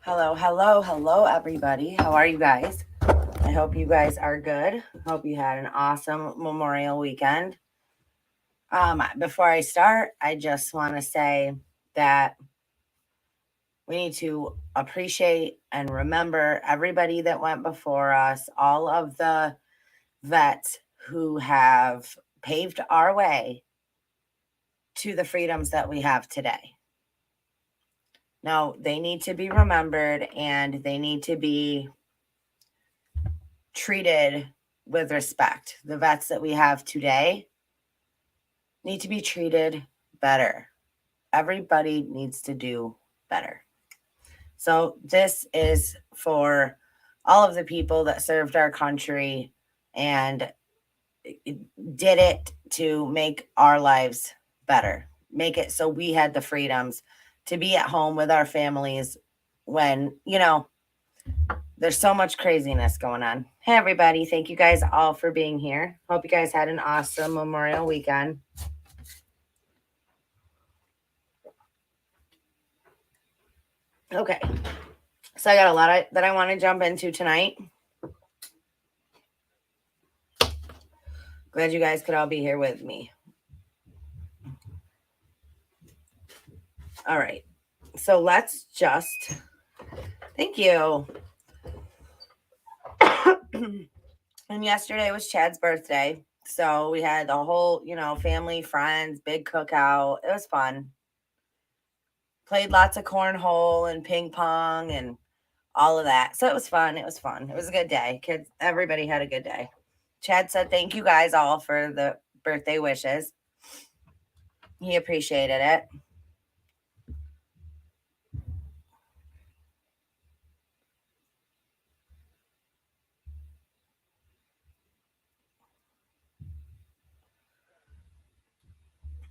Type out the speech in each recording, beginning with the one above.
Hello, everybody. How are you guys? I hope you guys are good. Hope you had an awesome Memorial weekend. Before I start, I just want to say that we need to appreciate and remember everybody that went before us, all of the vets who have paved our way to the freedoms that we have today. No, they need to be remembered and they need to be treated with respect. The vets that we have today need to be treated better. Everybody needs to do better. So, this is for all of the people that served our country and did it to make our lives better, make it so we had the freedoms to be at home with our families when, there's so much craziness going on. Hey, everybody. Thank you guys all for being here. Hope you guys had an awesome Memorial weekend. Okay. So I got a lot that I want to jump into tonight. Glad you guys could all be here with me. All right. So let's just. Thank you. And yesterday was Chad's birthday. So we had the whole, family, friends, big cookout. It was fun. Played lots of cornhole and ping pong and all of that. So it was fun. It was a good day. Kids, everybody had a good day. Chad said thank you guys all for the birthday wishes. He appreciated it.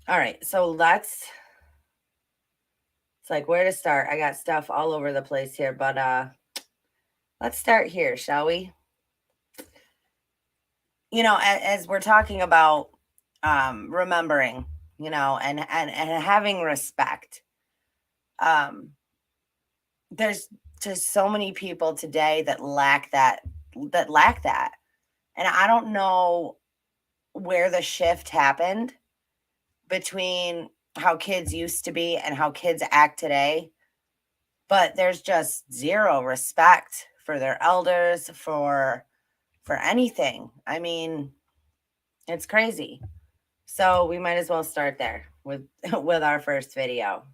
All right, so it's like where to start. I got stuff all over the place here, but let's start here, shall we? As we're talking about remembering, and having respect. There's just so many people today that lack that. And I don't know where the shift happened between how kids used to be and how kids act today. But there's just zero respect for their elders, for anything. I mean, it's crazy. So we might as well start there with with our first video.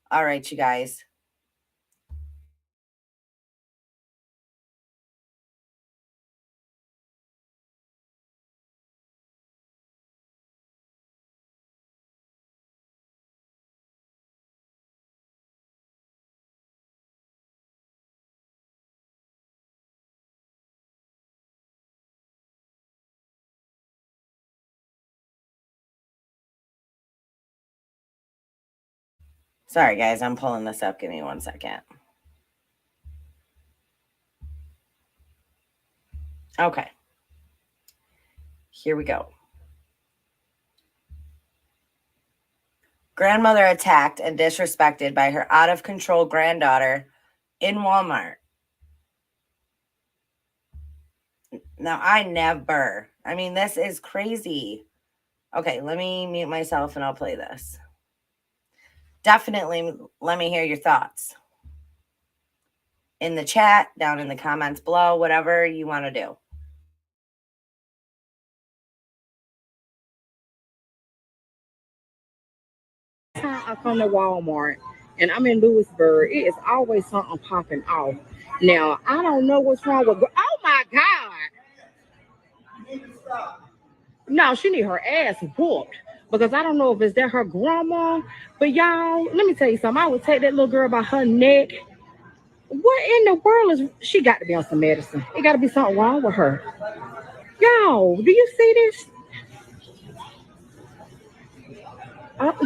All right, you guys. Sorry, guys, I'm pulling this up. Give me 1 second. Okay. Here we go. Grandmother attacked and disrespected by her out of control granddaughter in Walmart. Now, I mean, this is crazy. Okay, let me mute myself and I'll play this. Definitely let me hear your thoughts in the chat, down in the comments below, whatever you want to do. Time I come to Walmart and I'm in Lewisburg, it is always something popping off. Now, I don't know what's wrong with. Oh my God! No, she need her ass whooped because I don't know if it's that her grandma. But y'all, let me tell you something. I would take that little girl by her neck. What in the world is she got to be on some medicine? It got to be something wrong with her. Y'all, do you see this?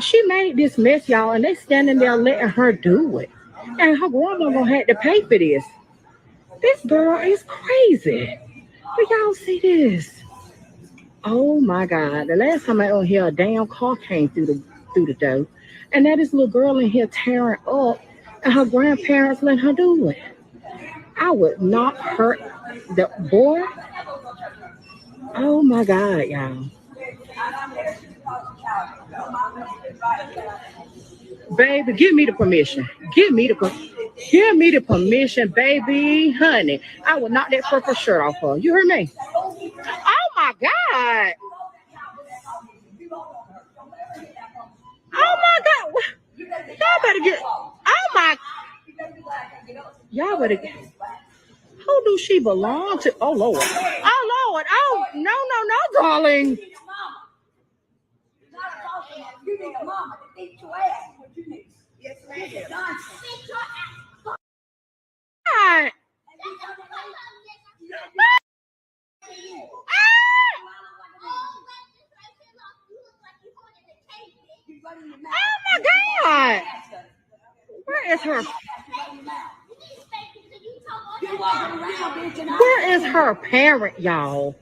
She made this mess, y'all, and they standing there letting her do it. And her grandma gonna have to pay for this. This girl is crazy. Do y'all see this? Oh my God! The last time I was here, a damn car came through the door, and that this little girl in here tearing up. and her grandparents let her do it. I would not hurt the boy. Oh my God, y'all. Baby, give me the permission. Give me the permission, baby, honey. I would knock that purple shirt off her. You heard me? Oh my God. Oh my God. Y'all better get. Oh my. Y'all better get. Who do she belong to? Oh Lord. Oh Lord. Oh no, no, no, darling. God. Oh my God. Where is her? Where is her parent, y'all?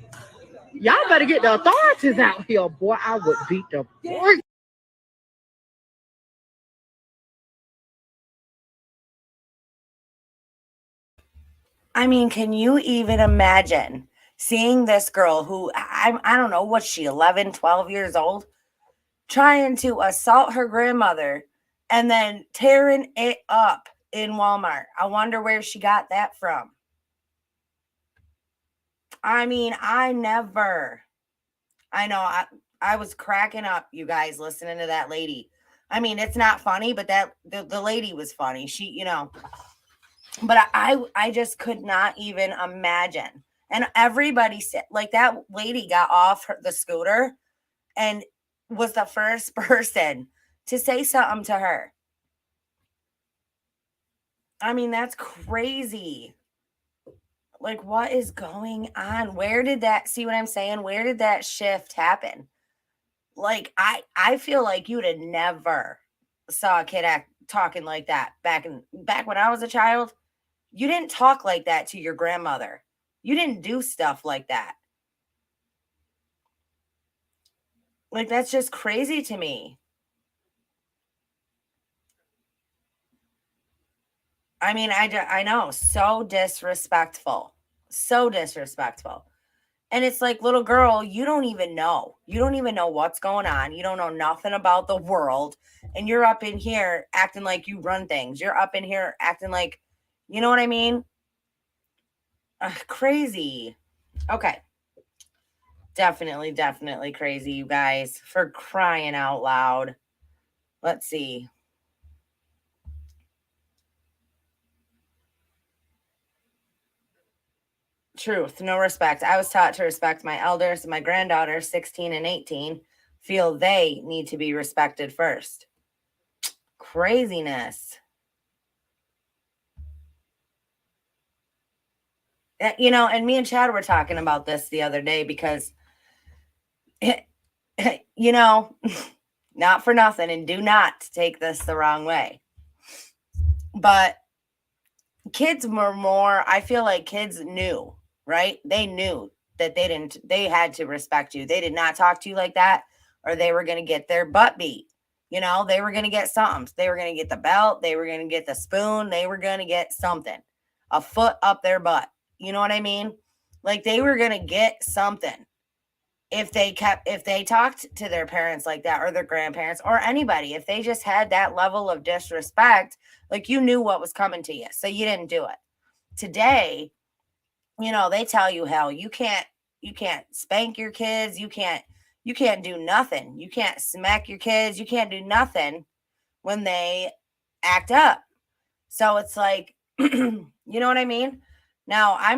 Y'all better get the authorities out here, boy. I would beat the boy. I mean, can you even imagine seeing this girl who I don't know, what's she, 11, 12 years old, trying to assault her grandmother and then tearing it up in Walmart? I wonder where she got that from. I mean, I know I was cracking up, you guys, listening to that lady. I mean, it's not funny, but the lady was funny. She, but I just could not even imagine. And everybody said, like, that lady got off the scooter and was the first person to say something to her. I mean, that's crazy. Like, what is going on? Where did that, see what I'm saying? Where did that shift happen? Like, I feel like you'd have never saw a kid talking like that back when I was a child. You didn't talk like that to your grandmother. You didn't do stuff like that. Like, that's just crazy to me. I mean, I know, so disrespectful. So disrespectful. And it's like, little girl, you don't even know. You don't even know what's going on. You don't know nothing about the world. And you're up in here acting like you run things. You're up in here acting like, you know what I mean? Crazy. Okay. Definitely, definitely crazy, you guys, for crying out loud. Let's see. Truth, no respect. I was taught to respect my elders. My granddaughters, 16 and 18, feel they need to be respected first. Craziness. And me and Chad were talking about this the other day because, you know, not for nothing, and do not take this the wrong way. But kids were more, I feel like kids knew, right? They knew that they had to respect you. They did not talk to you like that, or they were going to get their butt beat. They were going to get something. They were going to get the belt. They were going to get the spoon. They were going to get something, a foot up their butt. You know what I mean? Like, they were going to get something if they talked to their parents like that, or their grandparents, or anybody. If they just had that level of disrespect, like, you knew what was coming to you, so you didn't do it. Today, they tell you, hell, you can't spank your kids, you can't do nothing, you can't smack your kids, you can't do nothing when they act up. So it's like, you know what I mean? Now, I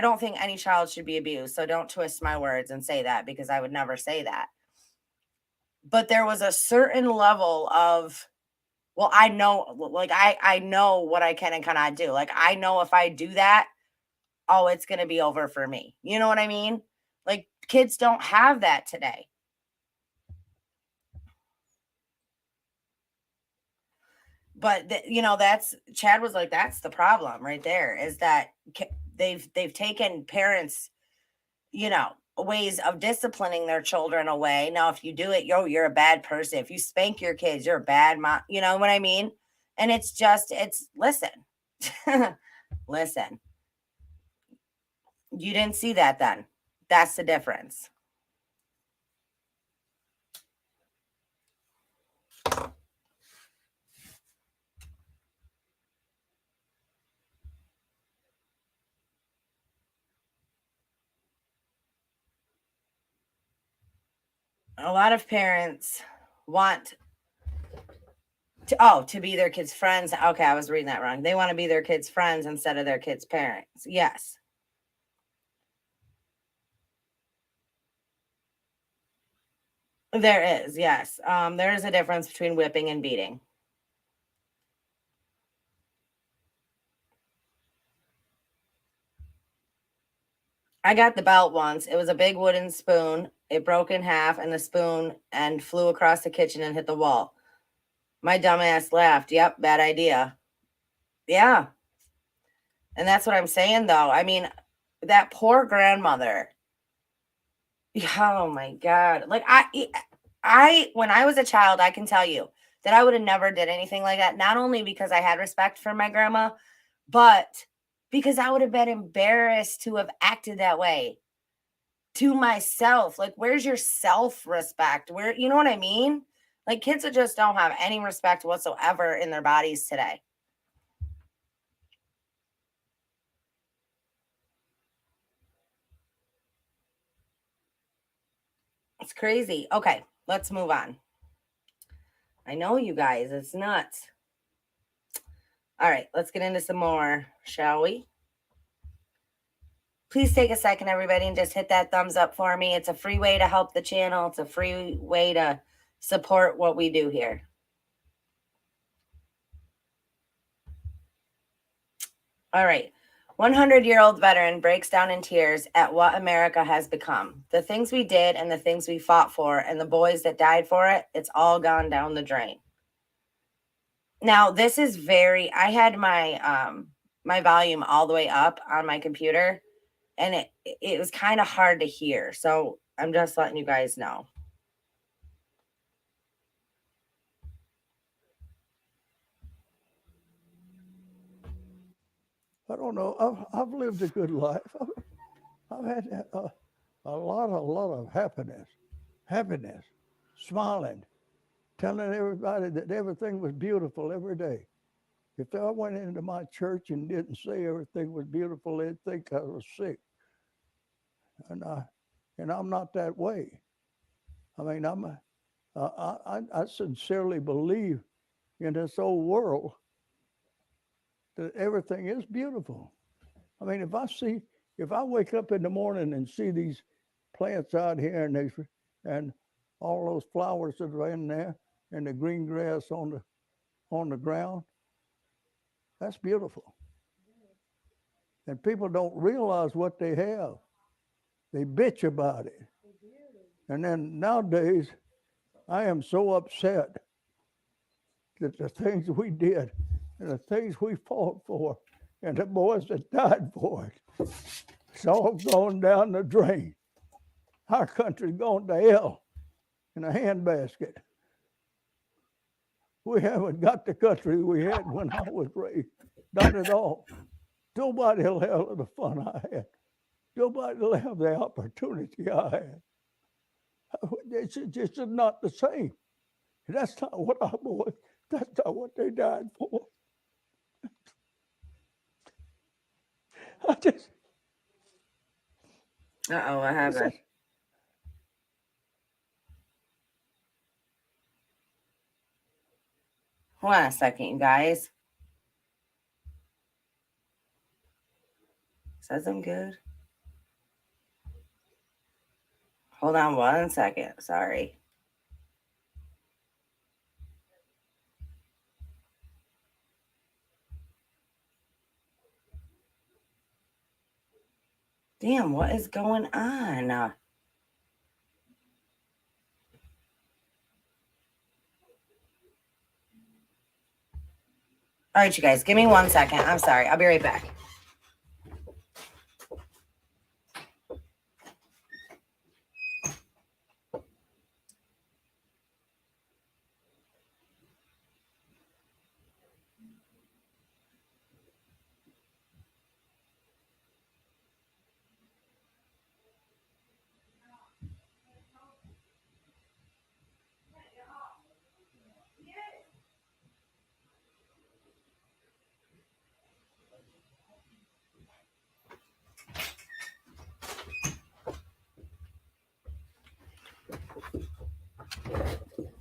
don't think any child should be abused. So don't twist my words and say that, because I would never say that. But there was a certain level of, well, I know, like, I know what I can and cannot do. Like, I know if I do that, oh, it's going to be over for me. You know what I mean? Like, kids don't have that today. But that's, Chad was like, that's the problem right there, is that they've taken parents, ways of disciplining their children away. Now, if you do it, you're a bad person. If you spank your kids, you're a bad mom. You know what I mean? And it's listen. Listen. You didn't see that then. That's the difference. A lot of parents want to be their kids' friends. Okay, I was reading that wrong. They want to be their kids' friends instead of their kids' parents. Yes. There is, yes. There is a difference between whipping and beating. I got the belt once. It was a big wooden spoon. It broke in half, and the spoon and flew across the kitchen and hit the wall. My dumbass laughed. Yep, bad idea. Yeah. And that's what I'm saying, though. I mean, that poor grandmother. Oh my God. Like, when I was a child, I can tell you that I would have never did anything like that. Not only because I had respect for my grandma, but because I would have been embarrassed to have acted that way to myself. Like, where's your self-respect? Where, you know what I mean? Like, kids that just don't have any respect whatsoever in their bodies today. It's crazy. Okay, let's move on. I know, you guys, it's nuts. All right, let's get into some more, shall we? Please take a second, everybody, and just hit that thumbs up for me. It's a free way to help the channel. It's a free way to support what we do here. All right. 100-year-old veteran breaks down in tears at what America has become. The things we did and the things we fought for and the boys that died for it, it's all gone down the drain. Now, this is I had my volume all the way up on my computer, and it was kind of hard to hear. So I'm just letting you guys know. I don't know. I've lived a good life. I've had a lot of happiness, smiling, telling everybody that everything was beautiful every day. If I went into my church and didn't say everything was beautiful, they'd think I was sick. And I'm not that way. I mean, I sincerely believe in this old world that everything is beautiful. I mean, if I wake up in the morning and see these plants out here and all those flowers that are in there and the green grass on the ground, that's beautiful. And people don't realize what they have. They bitch about it. And then nowadays, I am so upset that the things we did and the things we fought for and the boys that died for it, it's all going down the drain. Our country's gone to hell in a handbasket. We haven't got the country we had when I was raised. Not at all. Nobody will have the fun I had. Nobody will have the opportunity I had. It's just not the same. That's not what our boys, that's not what they died for. I just. Uh-oh, what happened? Hold on a second, you guys. Says I'm good. Hold on 1 second. Sorry. Damn, what is going on? All right, you guys, give me 1 second. I'm sorry. I'll be right back.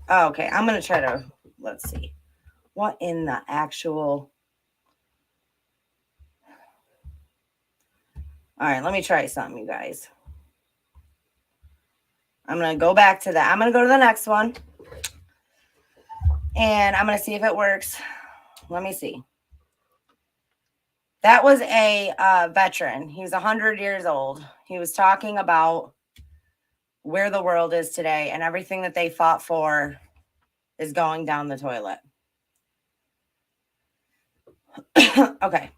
Oh, okay, I'm going to try to, let's see. What in the actual... All right, let me try something, you guys. I'm going to go back to that. I'm going to go to the next one. And I'm going to see if it works. Let me see. That was a veteran. He was 100 years old. He was talking about where the world is today, and everything that they fought for is going down the toilet. Okay.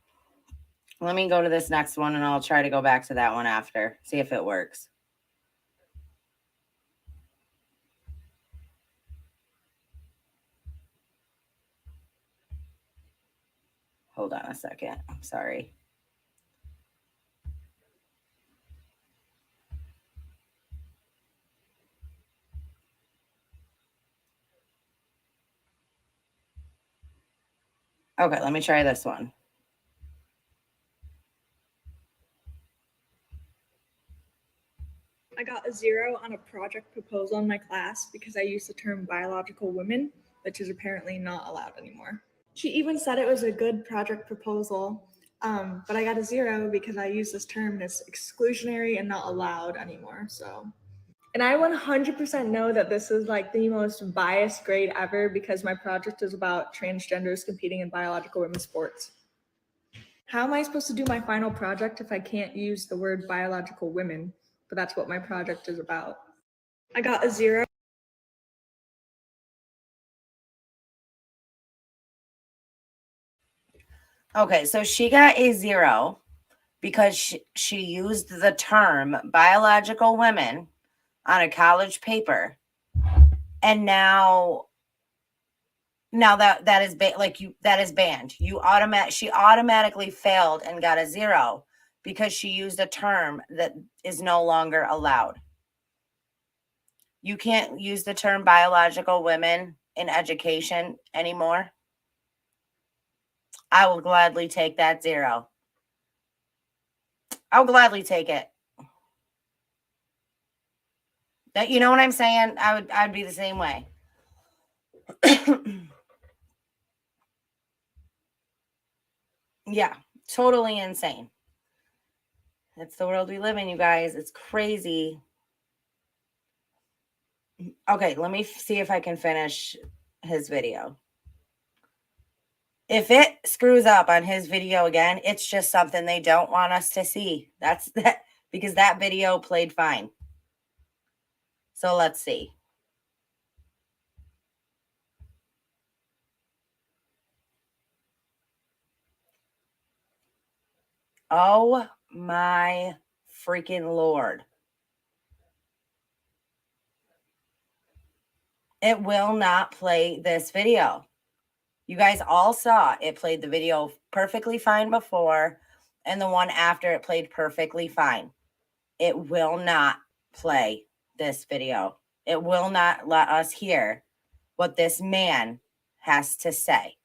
Let me go to this next one, and I'll try to go back to that one after. See if it works. Hold on a second. I'm sorry. Okay, let me try this one. I got a 0 on a project proposal in my class because I used the term biological women, which is apparently not allowed anymore. She even said it was a good project proposal, but I got a 0 because I used this term and it's exclusionary and not allowed anymore. And I 100% know that this is like the most biased grade ever because my project is about transgenders competing in biological women's sports. How am I supposed to do my final project if I can't use the word biological women? But that's what my project is about. I got a 0. Okay, so she got a 0 because she used the term biological women on a college paper. And now that is that is banned. She automatically failed and got a 0 because she used a term that is no longer allowed. You can't use the term biological women in education anymore. I will gladly take that 0. I'll gladly take it. That, you know what I'm saying? I'd be the same way. Yeah, totally insane. That's the world we live in, you guys. It's crazy. Okay, let me see if I can finish his video. If it screws up on his video again, it's just something they don't want us to see. That's that, because that video played fine. So let's see. Oh my freaking Lord. It will not play this video. You guys all saw it played the video perfectly fine before, and the one after it played perfectly fine. It will not play this video. It will not let us hear what this man has to say.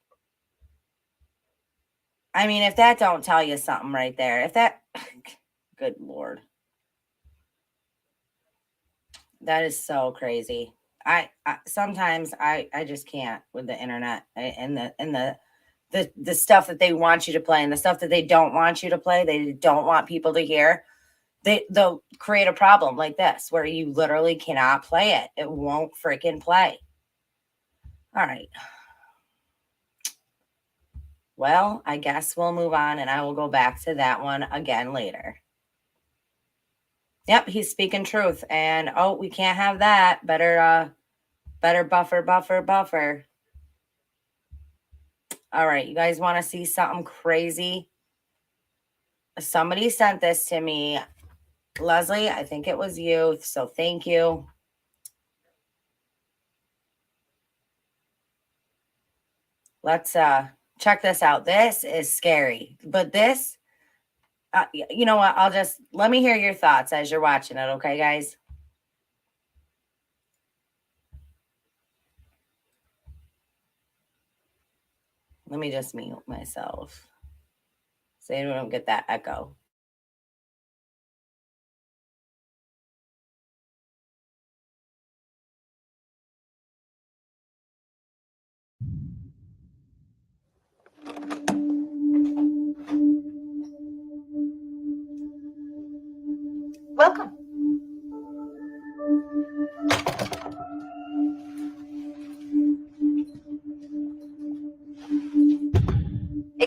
I mean, if that don't tell you something right there, if that, good Lord. That is so crazy. I sometimes I just can't with the internet and the stuff that they want you to play and the stuff that they don't want you to play. They don't want people to hear. They'll create a problem like this where you literally cannot play it. It won't freaking play. All right. Well, I guess we'll move on and I will go back to that one again later. Yep, he's speaking truth. And oh, we can't have that. Better buffer. All right, you guys want to see something crazy? Somebody sent this to me. Leslie, I think it was you. So thank you. Let's check this out. This is scary. But this, you know what? Let me hear your thoughts as you're watching it. Okay, guys? Let me just mute myself so you don't get that echo.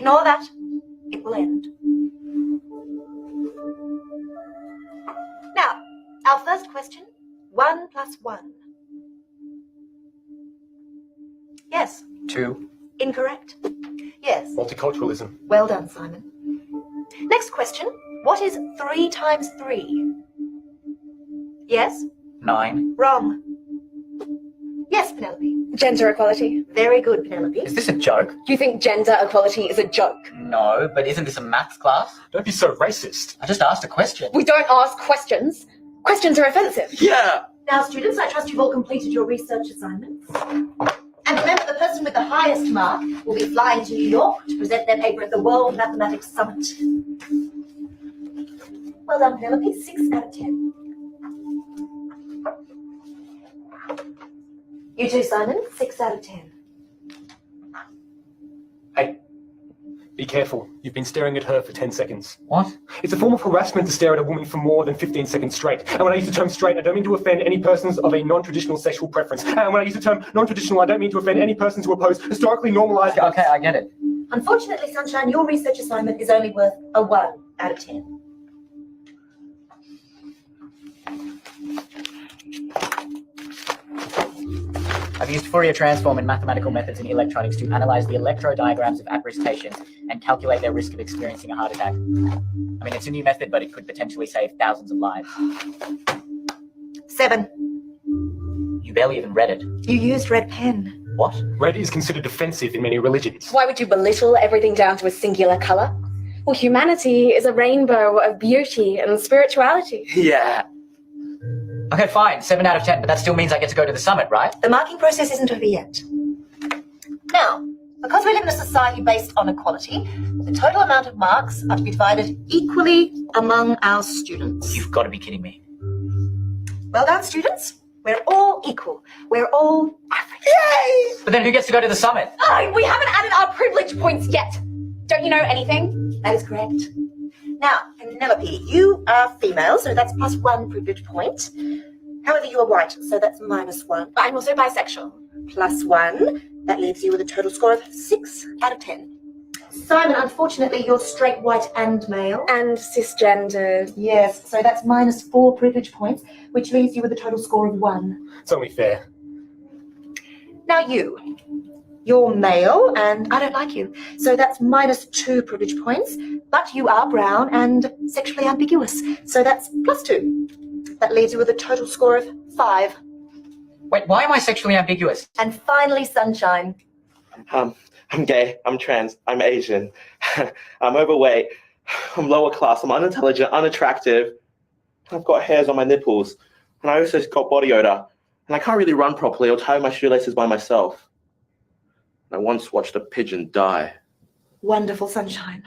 Ignore that. It will end. Now, our first question, 1 plus 1. Yes. 2. Incorrect. Yes. Multiculturalism. Well done, Simon. Next question, what is 3 times 3? Yes. 9. Wrong. Yes, Penelope. Gender equality. Very good, Penelope. Is this a joke? Do you think gender equality is a joke? No, but isn't this a maths class? Don't be so racist. I just asked a question. We don't ask questions. Questions are offensive. Yeah. Now, students, I trust you've all completed your research assignments. And remember, the person with the highest mark will be flying to New York to present their paper at the World Mathematics Summit. Well done, Penelope. 6 out of 10. You too, Simon. 6 out of 10. Hey, be careful. You've been staring at her for 10 seconds. What? It's a form of harassment to stare at a woman for more than 15 seconds straight. And when I use the term straight, I don't mean to offend any persons of a non-traditional sexual preference. And when I use the term non-traditional, I don't mean to offend any persons who oppose historically normalized... Okay, I get it. Unfortunately, Sunshine, your research assignment is only worth a 1 out of 10. I've used Fourier transform and mathematical methods in electronics to analyze the electrodiagrams of at-risk patients and calculate their risk of experiencing a heart attack. I mean, it's a new method, but it could potentially save thousands of lives. 7. You barely even read it. You used red pen. What? Red is considered offensive in many religions. Why would you belittle everything down to a singular colour? Well, humanity is a rainbow of beauty and spirituality. Yeah. Okay, fine. 7 out of 10, but that still means I get to go to the summit, right? The marking process isn't over yet. Now, because we live in a society based on equality, the total amount of marks are to be divided equally among our students. You've got to be kidding me. Well done, students. We're all equal. We're all average. Yay! But then who gets to go to the summit? Oh, we haven't added our privilege points yet. Don't you know anything? That is correct. Now, Penelope, you are female, so that's +1 privilege point. However, you are white, so that's -1. I'm also bisexual. +1. That leaves you with a total score of 6 out of 10. Simon, unfortunately, you're straight, white, and male. And cisgendered. Yes, so that's -4 privilege points, which leaves you with a total score of 1. It's only fair. Now you're male, and I don't like you. So that's -2 privilege points, but you are brown and sexually ambiguous. So that's +2. That leaves you with a total score of 5. Wait, why am I sexually ambiguous? And finally, Sunshine. I'm gay, I'm trans, I'm Asian, I'm overweight, I'm lower class, I'm unintelligent, unattractive, I've got hairs on my nipples, and I also got body odor, and I can't really run properly or tie my shoelaces by myself. I once watched a pigeon die. Wonderful, Sunshine.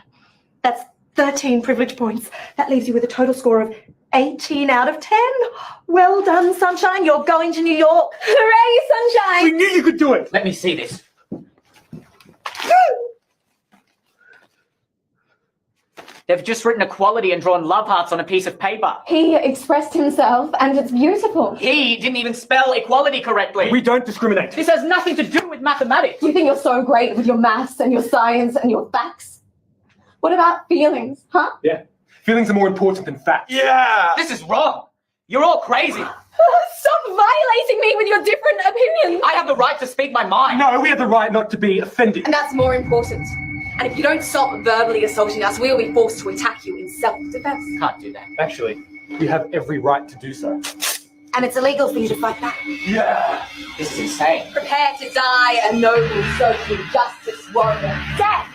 That's 13 privilege points. That leaves you with a total score of 18 out of 10. Well done, Sunshine. You're going to New York. Hooray, Sunshine! We knew you could do it! Let me see this. They've just written equality and drawn love hearts on a piece of paper. He expressed himself, and it's beautiful. He didn't even spell equality correctly. We don't discriminate. This has nothing to do with mathematics. You think you're so great with your maths and your science and your facts? What about feelings, huh? Yeah. Feelings are more important than facts. Yeah! This is wrong. You're all crazy. Stop violating me with your different opinions. I have the right to speak my mind. No, we have the right not to be offended. And that's more important. And if you don't stop verbally assaulting us, we'll be forced to attack you in self-defense. Can't do that. Actually, we have every right to do so. And it's illegal for you to fight back. Yeah! This is insane. Prepare to die a noble social justice warrior. Death!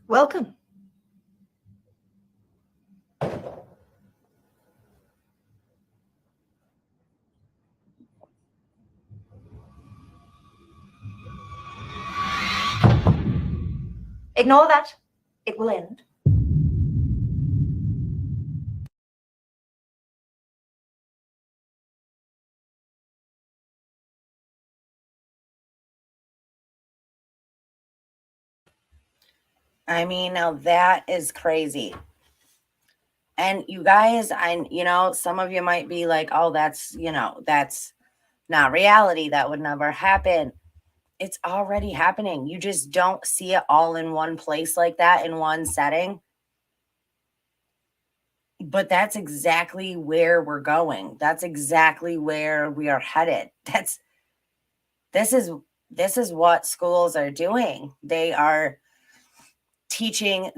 Welcome. Ignore that. It will end. I mean, now that is crazy. And you guys, some of you might be like, oh, that's not reality. That would never happen. It's already happening. You just don't see it all in one place like that, in one setting. But that's exactly where we're going. That's exactly where we are headed. This is what schools are doing. They are teaching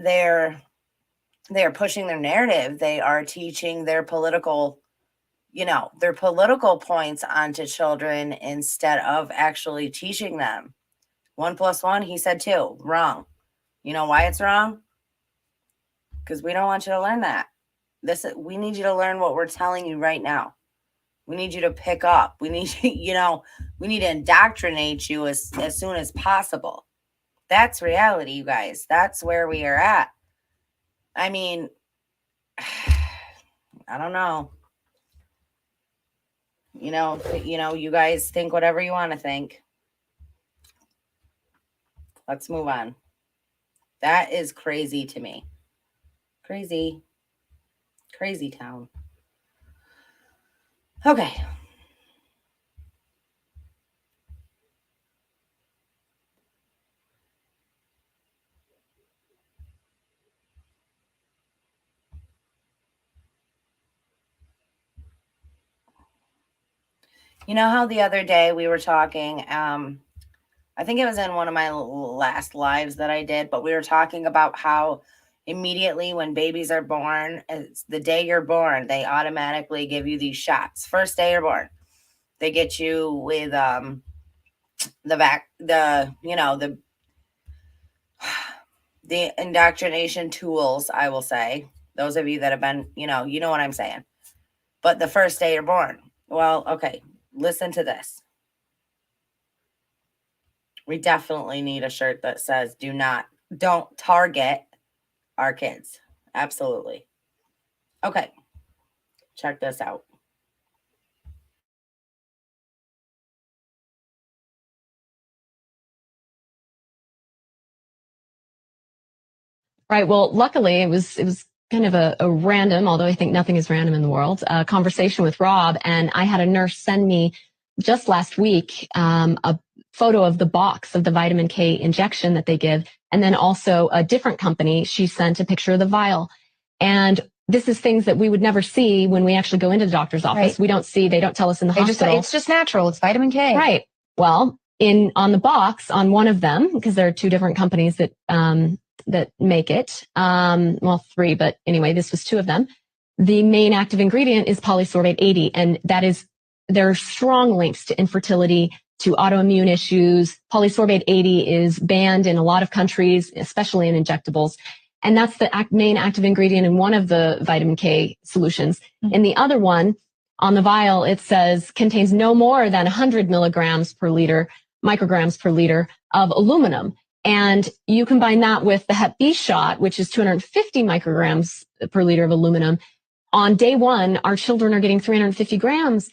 they're pushing their narrative. They are teaching their political points onto children instead of actually teaching them. 1 + 1, he said 2. Wrong. You know why it's wrong? Because we don't want you to learn that. We need you to learn what we're telling you right now. We need you to pick up. We need we need to indoctrinate you as soon as possible. That's reality, you guys. That's where we are at. I mean, I don't know. You guys think whatever you want to think. Let's move on. That is crazy to me. Crazy town. Okay. You know how the other day we were talking, I think it was in one of my last lives that I did, but we were talking about how immediately when babies are born, it's the day you're born, they automatically give you these shots. First day you're born, they get you with the indoctrination tools, I will say. Those of you that have been, you know what I'm saying. But the first day you're born. Well, okay, listen to this. We definitely need a shirt that says don't target our kids. Absolutely. Okay. Check this out. Right. Well, luckily it was kind of a random, although I think nothing is random in the world, conversation with Rob. And I had a nurse send me just last week a photo of the box of the vitamin K injection that they give. And then also a different company, she sent a picture of the vial. And this is things that we would never see when we actually go into the doctor's office. Right. They don't tell us in the hospital. It's just natural. It's vitamin K. Right. Well, on the box, on one of them, because there are two different companies that make it, well, 3, but anyway, this was 2 of them. The main active ingredient is polysorbate 80, and there are strong links to infertility, to autoimmune issues. Polysorbate 80 is banned in a lot of countries, especially in injectables. And that's the main active ingredient in one of the vitamin K solutions. Mm-hmm. In the other one, on the vial, it says contains no more than 100 micrograms per liter of aluminum. And you combine that with the Hep B shot, which is 250 micrograms per liter of aluminum. On day 1, our children are getting 350 grams,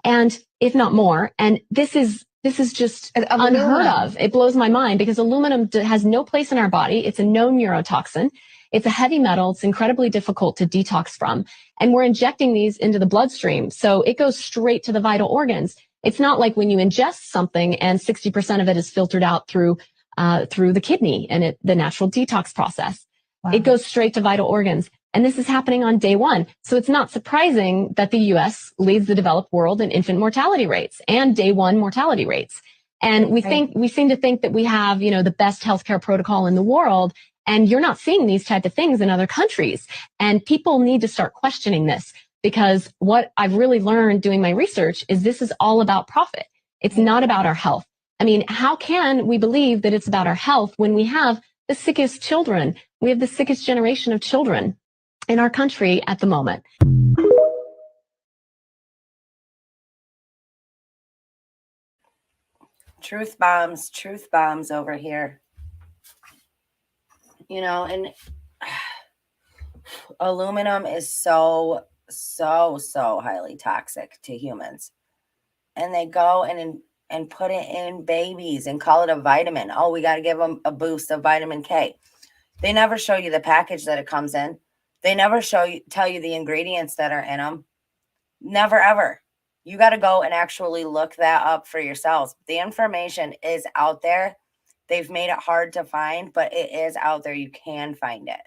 and if not more. And this is just unheard of. It blows my mind because aluminum has no place in our body. It's a known neurotoxin. It's a heavy metal. It's incredibly difficult to detox from. And we're injecting these into the bloodstream. So it goes straight to the vital organs. It's not like when you ingest something and 60% of it is filtered out through the kidney and the natural detox process. Wow. It goes straight to vital organs. And this is happening on day 1. So it's not surprising that the US leads the developed world in infant mortality rates and day 1 mortality rates. And we seem to think that we have, the best healthcare protocol in the world. And you're not seeing these type of things in other countries. And people need to start questioning this, because what I've really learned doing my research is this is all about profit. It's not about our health. I mean, how can we believe that it's about our health when we have the sickest children? We have the sickest generation of children in our country at the moment. Truth bombs over here. And aluminum is so highly toxic to humans. And they go and put it in babies and call it a vitamin. Oh, we got to give them a boost of vitamin K. They never show you the package that it comes in. They never tell you the ingredients that are in them. Never, ever. You got to go and actually look that up for yourselves. The information is out there. They've made it hard to find, but it is out there. You can find it.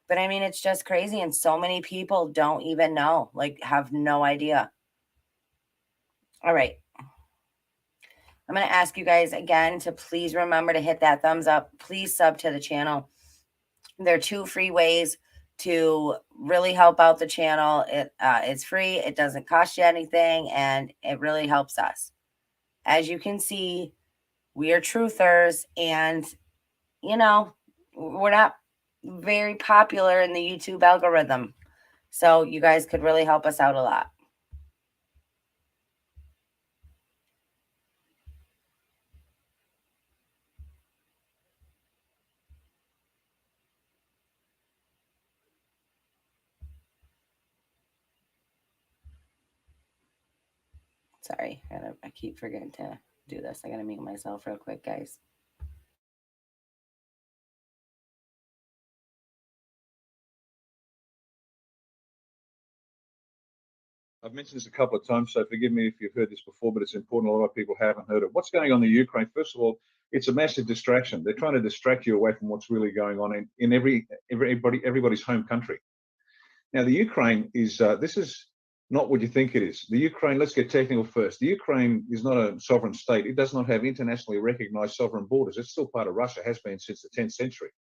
But I mean, it's just crazy. And so many people don't even know, like, have no idea. All right. I'm going to ask you guys again to please remember to hit that thumbs up. Please sub to the channel. There are 2 free ways to really help out the channel. It's free. It doesn't cost you anything, and it really helps us. As you can see, we are truthers, and, you know, we're not very popular in the YouTube algorithm. So you guys could really help us out a lot. Sorry, I keep forgetting to do this. I gotta mute myself real quick, guys. I've mentioned this a couple of times, so forgive me if you've heard this before, but it's important. A lot of people haven't heard it. What's going on in the Ukraine? First of all, it's a massive distraction. They're trying to distract you away from what's really going on in everybody's home country. Now, the Ukraine is, this is not what you think it is. The Ukraine, let's get technical first. The Ukraine is not a sovereign state. It does not have internationally recognized sovereign borders. It's still part of Russia, has been since the 10th century.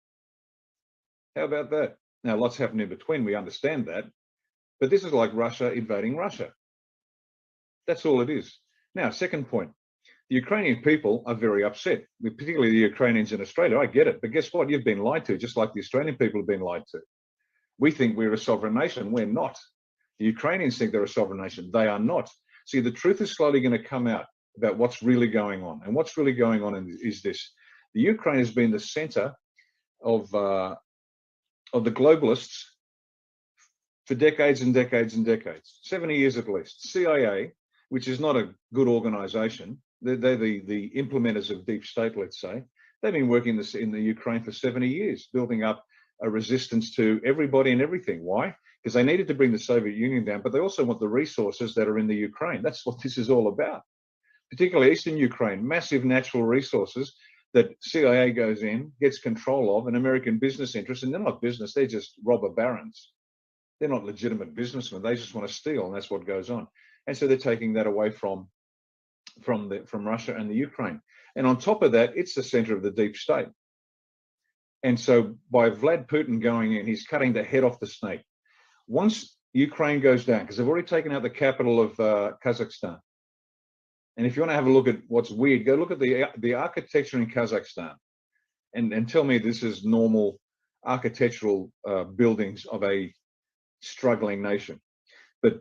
How about that? Now, lots happened in between. We understand that. But this is like Russia invading Russia. That's all it is. Now, second point. The Ukrainian people are very upset, particularly the Ukrainians in Australia. I get it. But guess what? You've been lied to, just like the Australian people have been lied to. We think we're a sovereign nation. We're not. The Ukrainians think they're a sovereign nation. They are not. See, the truth is slowly going to come out about what's really going on. And what's really going on is this. The Ukraine has been the center of the globalists for decades and decades and decades, 70 years at least. CIA, which is not a good organization, they're the implementers of deep state, let's say. They've been working in the Ukraine for 70 years, building up a resistance to everybody and everything. Why? Because they needed to bring the Soviet Union down, but they also want the resources that are in the Ukraine. That's what this is all about. Particularly Eastern Ukraine, massive natural resources that CIA goes in, gets control of, and American business interests, and they're not business, they're just robber barons. They're not legitimate businessmen. They just want to steal, and that's what goes on. And so they're taking that away from Russia and the Ukraine. And on top of that, it's the center of the deep state. And so by Vlad Putin going in, he's cutting the head off the snake. Once Ukraine goes down, because they've already taken out the capital of Kazakhstan. And if you want to have a look at what's weird, go look at the architecture in Kazakhstan and tell me this is normal architectural buildings of a struggling nation. But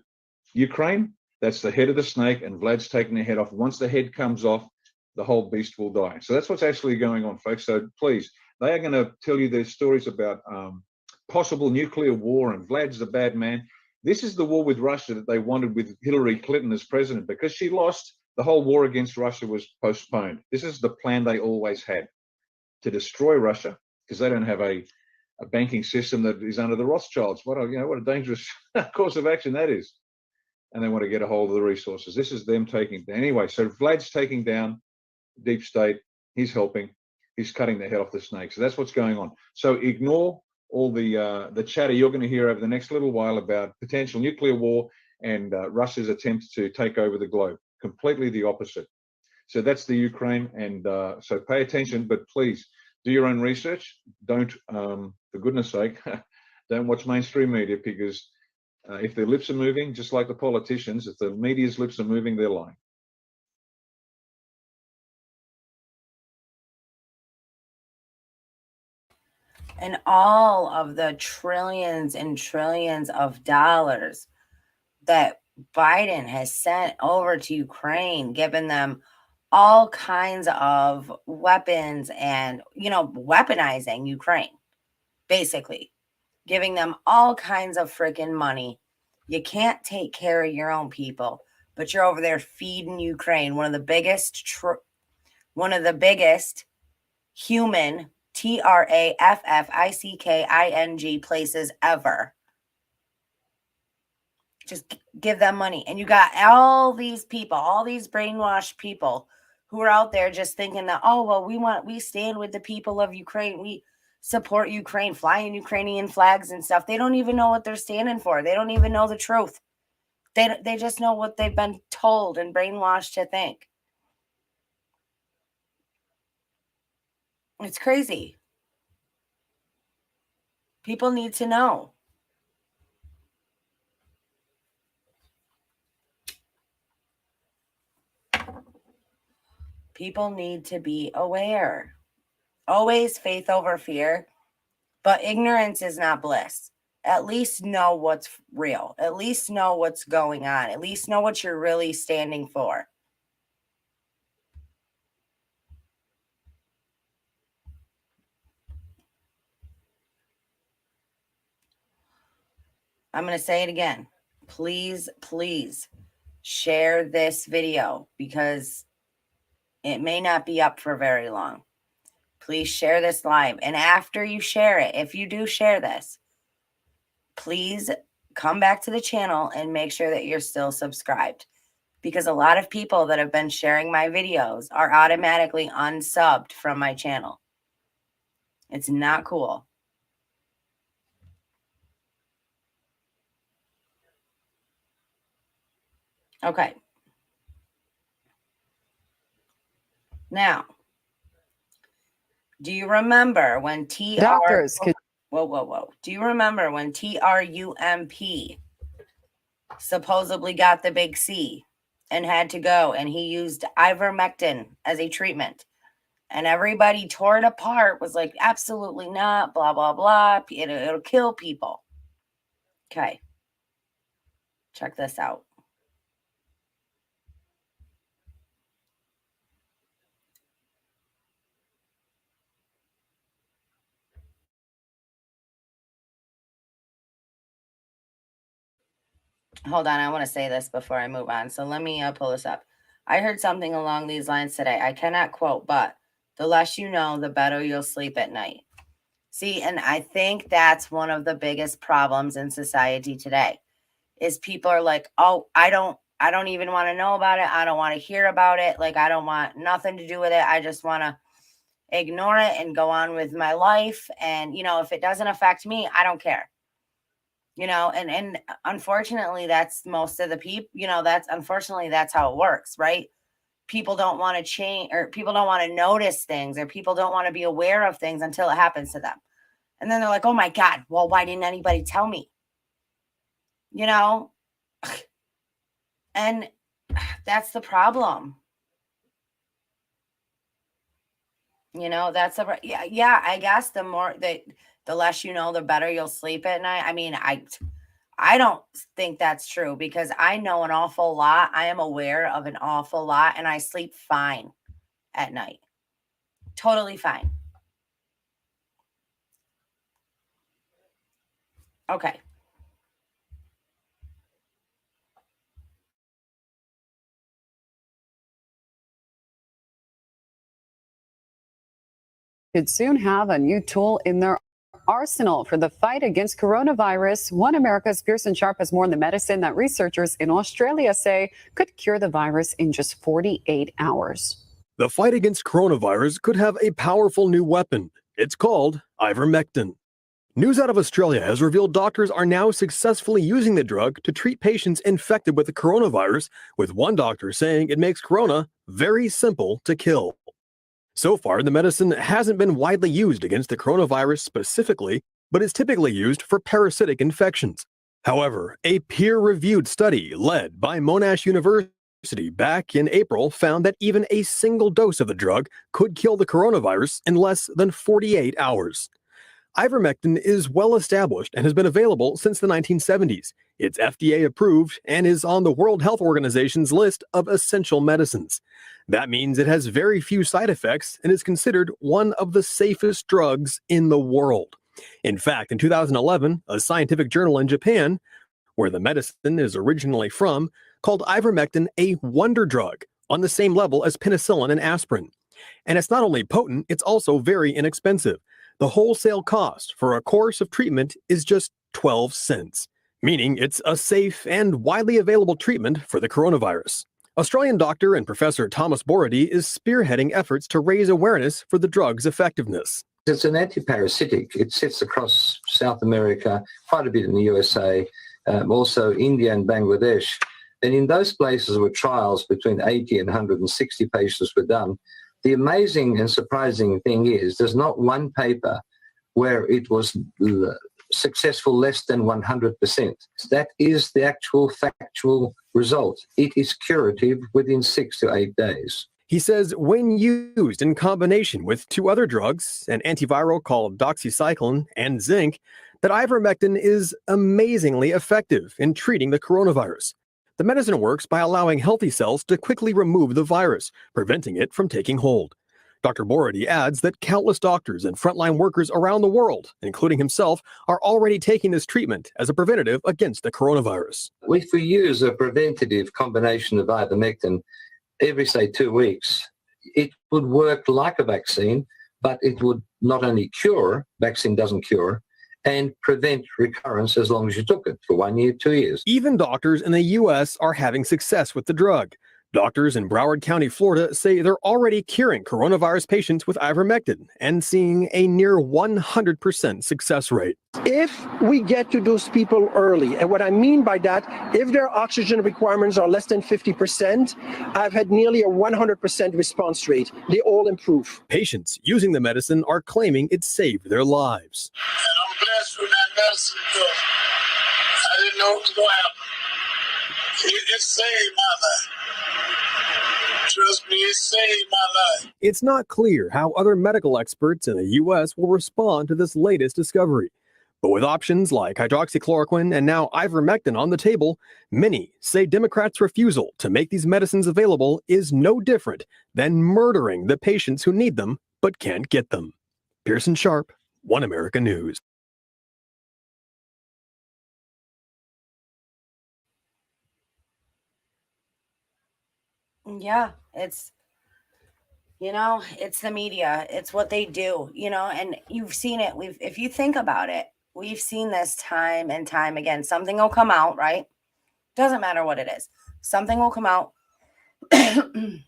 Ukraine, that's the head of the snake, and Vlad's taking the head off. Once the head comes off, the whole beast will die. So that's what's actually going on, folks. So please, they are going to tell you their stories about possible nuclear war, and Vlad's the bad man. This is the war with Russia that they wanted with Hillary Clinton as president. Because she lost, the whole war against Russia was postponed. This is the plan they always had, to destroy Russia, because they don't have a banking system that is under the Rothschilds. What a dangerous course of action that is. And they want to get a hold of the resources. This is them taking down. Anyway, so Vlad's taking down deep state. He's helping. He's cutting the head off the snake. So that's what's going on. So ignore all the chatter you're going to hear over the next little while about potential nuclear war and Russia's attempt to take over the globe. Completely the opposite. So that's the Ukraine. And so pay attention, but please do your own research. Don't, for goodness sake, don't watch mainstream media, because if their lips are moving, just like the politicians, if the media's lips are moving, they're lying. And all of the trillions and trillions of dollars that Biden has sent over to Ukraine, giving them all kinds of weapons and, weaponizing Ukraine, basically giving them all kinds of freaking money. You can't take care of your own people, but you're over there feeding Ukraine, one of the biggest human trafficking places ever. Just give them money. And you got all these people, all these brainwashed people who are out there just thinking that, oh, well, we stand with the people of Ukraine. We support Ukraine, flying Ukrainian flags and stuff. They don't even know what they're standing for. They don't even know the truth. They just know what they've been told and brainwashed to think. It's crazy. People need to know. People need to be aware. Always faith over fear, but ignorance is not bliss. At least know what's real. At least know what's going on. At least know what you're really standing for. I'm going to say it again. Please, please share this video because it may not be up for very long. Please share this live. And after you share it, if you do share this, please come back to the channel and make sure that you're still subscribed. Because a lot of people that have been sharing my videos are automatically unsubbed from my channel. It's not cool. Okay. Now, do you remember when Doctors could. Whoa. Do you remember when TRUMP supposedly got the big C and had to go and he used ivermectin as a treatment? And everybody tore it apart, was like, absolutely not, blah, blah, blah. It'll kill people. Okay. Check this out. Hold on, I want to say this before I move on. So let me pull this up. I heard something along these lines today. I cannot quote, but the less you know, the better you'll sleep at night. See, and I think that's one of the biggest problems in society today is people are like, oh, I don't even want to know about it. I don't want to hear about it. Like, I don't want nothing to do with it. I just want to ignore it and go on with my life. And, you know, if it doesn't affect me, I don't care. You know, and unfortunately, that's most of the people, you know, that's how it works, right? People don't want to change, or people don't want to notice things, or people don't want to be aware of things until it happens to them. And then they're like, oh my God, well, why didn't anybody tell me? You know? And that's the problem. You know, that's yeah, I guess the less you know, the better you'll sleep at night. I mean, I don't think that's true because I know an awful lot. I am aware of an awful lot and I sleep fine at night. Totally fine. Okay. Could soon have a new tool in their arsenal for the fight against coronavirus. One America's Pearson Sharp has more on the medicine that researchers in Australia say could cure the virus in just 48 hours. The fight against coronavirus could have a powerful new weapon. It's called ivermectin. News out of Australia has revealed doctors are now successfully using the drug to treat patients infected with the coronavirus, with one doctor saying it makes corona very simple to kill. So far, the medicine hasn't been widely used against the coronavirus specifically, but is typically used for parasitic infections. However, a peer-reviewed study led by Monash University back in April found that even a single dose of the drug could kill the coronavirus in less than 48 hours. Ivermectin is well established and has been available since the 1970s. It's FDA approved and is on the World Health Organization's list of essential medicines. That means it has very few side effects and is considered one of the safest drugs in the world. In fact, in 2011, a scientific journal in Japan, where the medicine is originally from, called ivermectin a wonder drug on the same level as penicillin and aspirin. And it's not only potent, it's also very inexpensive. The wholesale cost for a course of treatment is just 12 cents, meaning it's a safe and widely available treatment for the coronavirus. Australian doctor and Professor Thomas Borody is spearheading efforts to raise awareness for the drug's effectiveness. It's an antiparasitic. It sits across South America, quite a bit in the USA, also India and Bangladesh. And in those places where trials between 80 and 160 patients were done, the amazing and surprising thing is there's not one paper where it was successful less than 100%. That is the actual factual result. It is curative within 6 to 8 days. He says when used in combination with two other drugs, an antiviral called doxycycline and zinc, that ivermectin is amazingly effective in treating the coronavirus. The medicine works by allowing healthy cells to quickly remove the virus, preventing it from taking hold. Dr. Borody adds that countless doctors and frontline workers around the world, including himself, are already taking this treatment as a preventative against the coronavirus. If we use a preventative combination of ivermectin every, say, 2 weeks, it would work like a vaccine, but it would not only cure, vaccine doesn't cure, and prevent recurrence as long as you took it for 1 year, 2 years. Even doctors in the U.S. are having success with the drug. Doctors in Broward County, Florida, say they're already curing coronavirus patients with ivermectin and seeing a near 100% success rate. If we get to those people early, and what I mean by that, if their oxygen requirements are less than 50%, I've had nearly a 100% response rate. They all improve. Patients using the medicine are claiming it saved their lives. And I'm blessed with that medicine because I didn't know what was going to happen. It saved my life. Trust me, it saved my life. It's not clear how other medical experts in the U.S. will respond to this latest discovery. But with options like hydroxychloroquine and now ivermectin on the table, many say Democrats' refusal to make these medicines available is no different than murdering the patients who need them but can't get them. Pearson Sharp, One America News. Yeah, it's, it's the media. It's what they do, and you've seen it. If you think about it, we've seen this time and time again. Something will come out, right? Doesn't matter what it is. Something will come out. And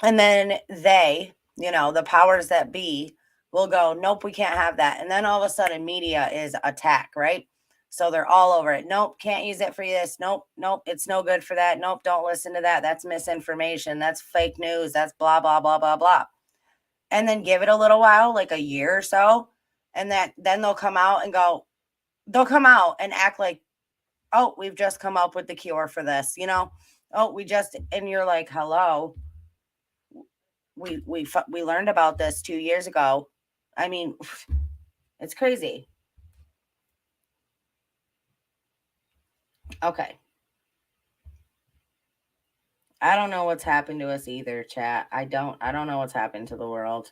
then they, the powers that be will go, nope, we can't have that. And then all of a sudden media is attack, right? So they're all over it. Nope, can't use it for this. Nope, it's no good for that. Nope, don't listen to that. That's misinformation. That's fake news. That's blah, blah, blah, blah, blah. And then give it a little while, like a year or so. And then they'll come out and act like, oh, we've just come up with the cure for this, oh, and you're like, hello, we learned about this 2 years ago. I mean, it's crazy. Okay. I don't know what's happened to us either, chat. I don't know what's happened to the world.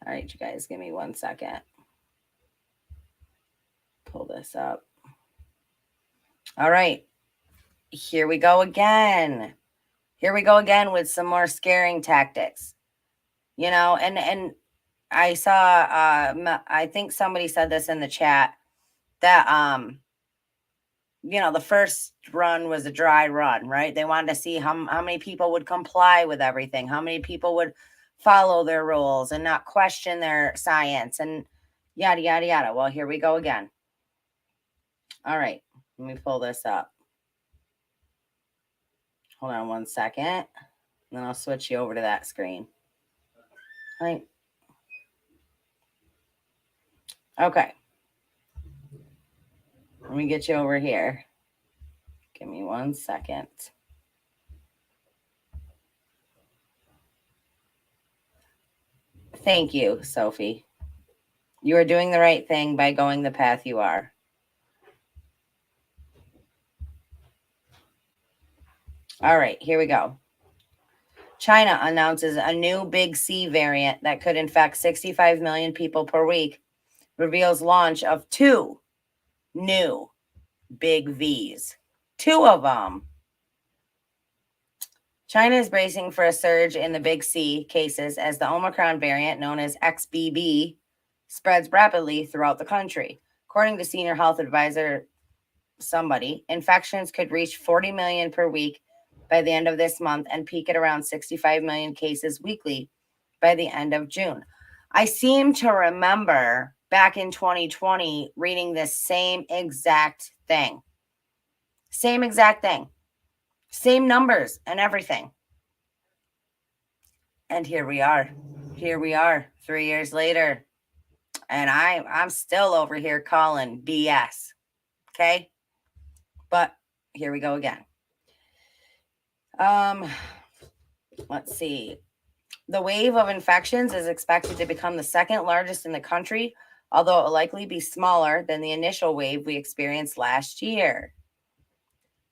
All right, you guys, give me 1 second. Pull this up. All right. Here we go again. Here we go again with some more scaring tactics. And I saw, I think somebody said this in the chat that, the first run was a dry run, right? They wanted to see how many people would comply with everything, how many people would follow their rules and not question their science and yada, yada, yada. Well, here we go again. All right, let me pull this up. Hold on 1 second. And then I'll switch you over to that screen. All right. Okay. Let me get you over here. Give me 1 second. Thank you, Sophie. You are doing the right thing by going the path you are. All right, here we go. China announces a new Big C variant that could infect 65 million people per week, reveals launch of 2 new big Vs. 2 of them. China is bracing for a surge in the big C cases as the Omicron variant, known as XBB, spreads rapidly throughout the country. According to senior health advisor somebody, infections could reach 40 million per week by the end of this month and peak at around 65 million cases weekly by the end of June. I seem to remember back in 2020 reading this same exact thing. Same exact thing. Same numbers and everything. And here we are. Here we are 3 years later. And I'm still over here calling BS. Okay? But here we go again. Let's see. The wave of infections is expected to become the second largest in the country, although it will likely be smaller than the initial wave we experienced last year.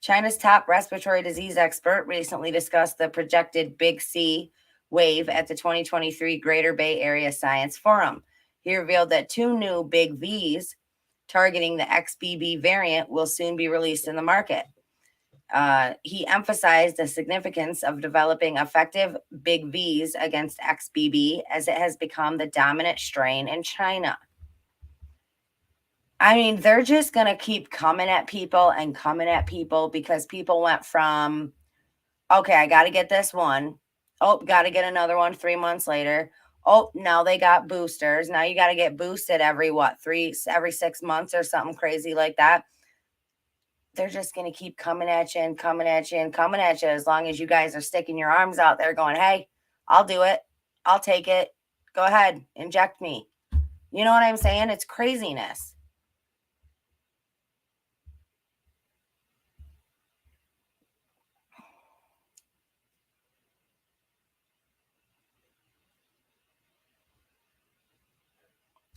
China's top respiratory disease expert recently discussed the projected Big C wave at the 2023 Greater Bay Area Science Forum. He revealed that 2 new Big Vs targeting the XBB variant will soon be released in the market. He emphasized the significance of developing effective Big Vs against XBB as it has become the dominant strain in China. I mean, they're just going to keep coming at people and coming at people because people went from, okay, I got to get this one. Oh, got to get another one 3 months later. Oh, now they got boosters. Now you got to get boosted every 6 months or something crazy like that. They're just going to keep coming at you and coming at you and coming at you as long as you guys are sticking your arms out there going, hey, I'll do it. I'll take it. Go ahead. Inject me. You know what I'm saying? It's craziness.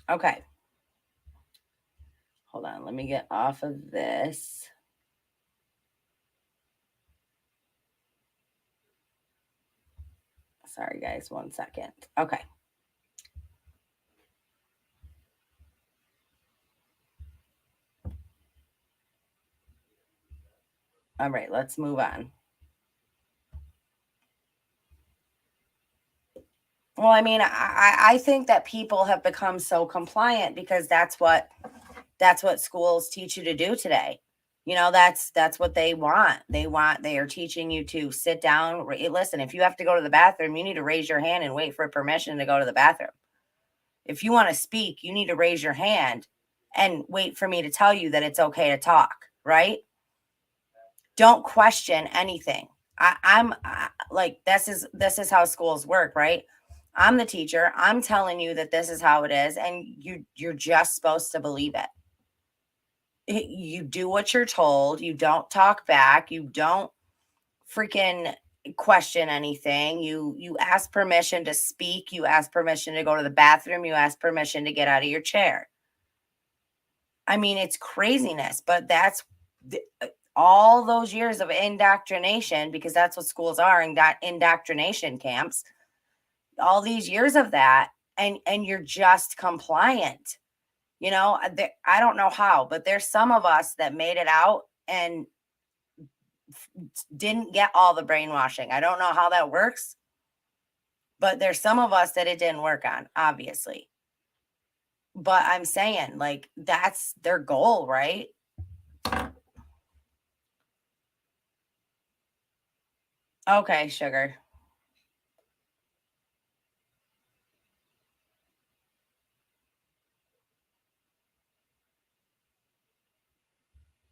Okay. Hold on. Let me get off of this. Sorry, guys. 1 second. Okay. All right. Let's move on. Well, I mean, I think that people have become so compliant because that's what schools teach you to do today. You know, that's what they want. They are teaching you to sit down. Listen, if you have to go to the bathroom, you need to raise your hand and wait for permission to go to the bathroom. If you want to speak, you need to raise your hand and wait for me to tell you that it's okay to talk, right? Don't question anything. I'm like, this is how schools work, right? I'm the teacher. I'm telling you that this is how it is, and you're just supposed to believe it. You do what you're told. You don't talk back. You don't freaking question anything. You ask permission to speak. You ask permission to go to the bathroom. You ask permission to get out of your chair. I mean, it's craziness, but that's all those years of indoctrination, because that's what schools are, indoctrination camps. All these years of that, and you're just compliant. You know, I don't know how, but there's some of us that made it out and didn't get all the brainwashing. I don't know how that works, but there's some of us that it didn't work on, obviously. But I'm saying, like, that's their goal, right? Okay, sugar.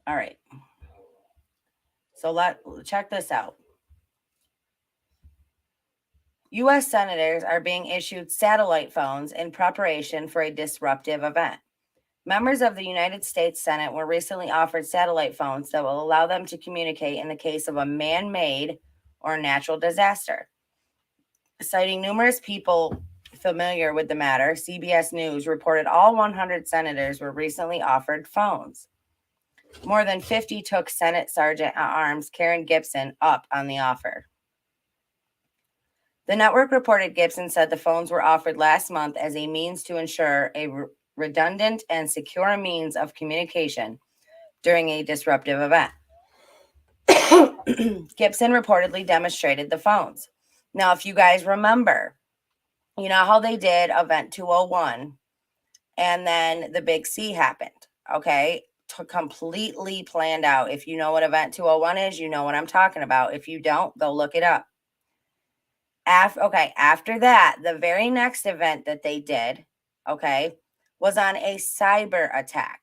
All right. So check this out. U.S. senators are being issued satellite phones in preparation for a disruptive event. Members of the United States Senate were recently offered satellite phones that will allow them to communicate in the case of a man-made or natural disaster. Citing numerous people familiar with the matter, CBS News reported all 100 senators were recently offered phones. More than 50 took Senate Sergeant at Arms Karen Gibson up on the offer. The network reported Gibson said the phones were offered last month as a means to ensure a redundant and secure means of communication during a disruptive event. Gibson reportedly demonstrated the phones. Now, if you guys remember, you know how they did Event 201 and then the Big C happened, okay? Completely planned out. If you know what Event 201 is, you know what I'm talking about. If you don't, go look it up. After that, the very next event that they did, okay, was on a cyber attack.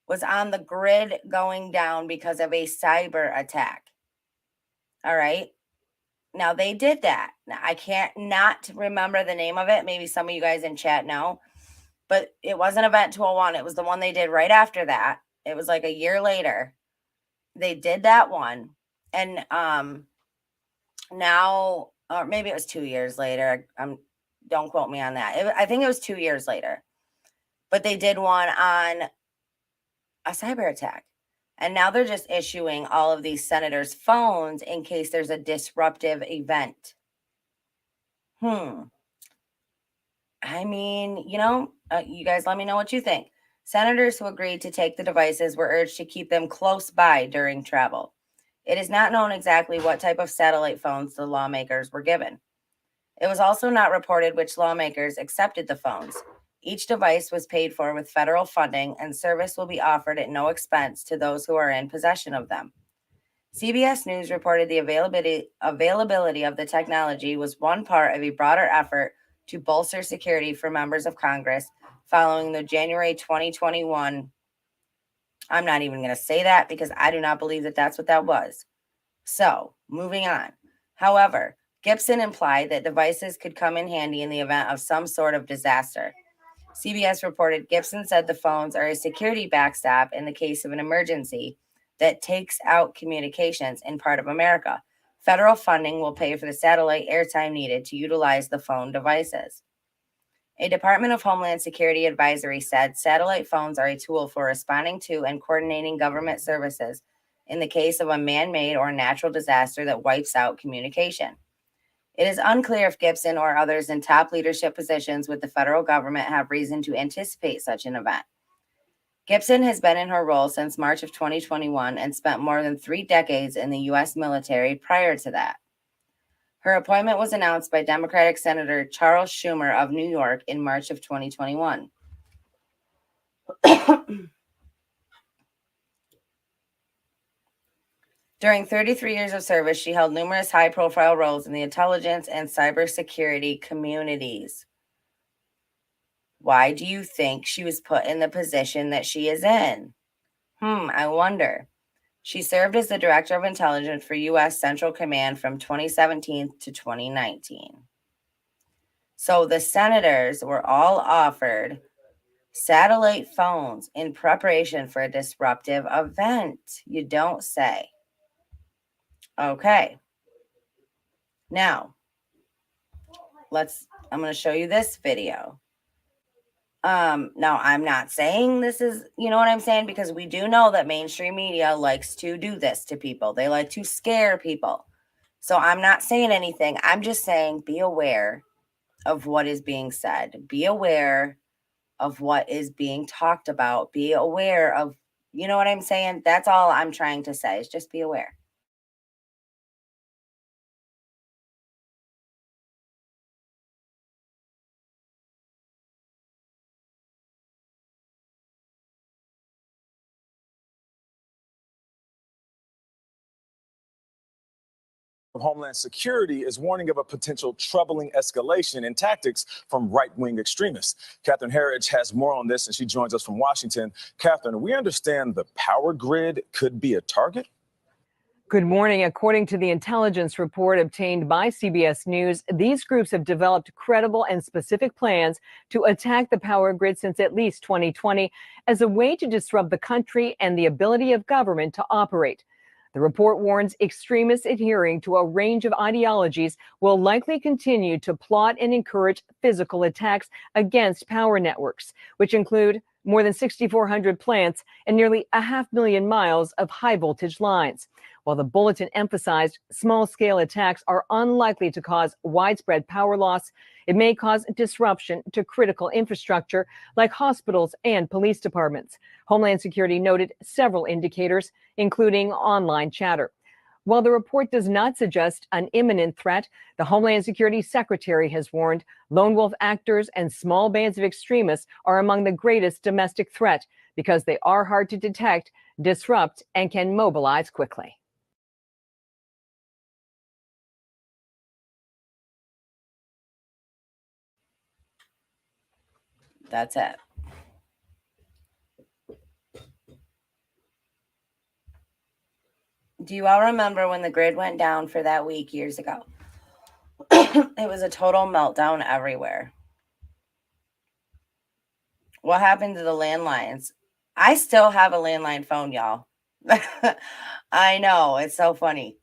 Was on the grid going down because of a cyber attack. All right. Now they did that. Now, I can't not remember the name of it. Maybe some of you guys in chat know, but it wasn't Event 201. It was the one they did right after that. It was like a year later. They did that one. And now, or maybe it was 2 years later. Don't quote me on that. I think it was 2 years later. But they did one on a cyber attack. And now they're just issuing all of these senators' phones in case there's a disruptive event. I mean, you guys let me know what you think. Senators who agreed to take the devices were urged to keep them close by during travel. It is not known exactly what type of satellite phones the lawmakers were given. It was also not reported which lawmakers accepted the phones. Each device was paid for with federal funding, and service will be offered at no expense to those who are in possession of them. CBS News reported the availability of the technology was one part of a broader effort to bolster security for members of Congress following the January 2021. I'm not even going to say that because I do not believe that that's what that was. So, moving on. However, Gibson implied that devices could come in handy in the event of some sort of disaster. CBS reported Gibson said the phones are a security backstop in the case of an emergency that takes out communications in part of America. Federal funding will pay for the satellite airtime needed to utilize the phone devices. A Department of Homeland Security advisory said satellite phones are a tool for responding to and coordinating government services in the case of a man-made or natural disaster that wipes out communication. It is unclear if Gibson or others in top leadership positions with the federal government have reason to anticipate such an event. Gibson has been in her role since March of 2021 and spent more than 3 decades in the U.S. military prior to that. Her appointment was announced by Democratic Senator Charles Schumer of New York in March of 2021. During 33 years of service, she held numerous high-profile roles in the intelligence and cybersecurity communities. Why do you think she was put in the position that she is in? I wonder. She served as the Director of Intelligence for U.S. Central Command from 2017 to 2019. So the senators were all offered satellite phones in preparation for a disruptive event. You don't say. Okay. Now, I'm going to show you this video. Now I'm not saying this is, you know what I'm saying? Because we do know that mainstream media likes to do this to people. They like to scare people. So I'm not saying anything. I'm just saying be aware of what is being said. Be aware of what is being talked about. Be aware of, you know what I'm saying? That's all I'm trying to say is just be aware. Of Homeland Security is warning of a potential troubling escalation in tactics from right-wing extremists. Catherine Herridge has more on this, and she joins us from Washington. Catherine, we understand the power grid could be a target? Good morning. According to the intelligence report obtained by CBS News, these groups have developed credible and specific plans to attack the power grid since at least 2020 as a way to disrupt the country and the ability of government to operate. The report warns extremists adhering to a range of ideologies will likely continue to plot and encourage physical attacks against power networks, which include more than 6,400 plants, and nearly 500,000 miles of high voltage lines. While the bulletin emphasized small-scale attacks are unlikely to cause widespread power loss, it may cause disruption to critical infrastructure like hospitals and police departments. Homeland Security noted several indicators, including online chatter. While the report does not suggest an imminent threat, the Homeland Security Secretary has warned lone wolf actors and small bands of extremists are among the greatest domestic threat because they are hard to detect, disrupt, and can mobilize quickly. That's it. Do you all remember when the grid went down for that week years ago? It was a total meltdown everywhere. What happened to the landlines? I still have a landline phone, y'all. I know, it's so funny.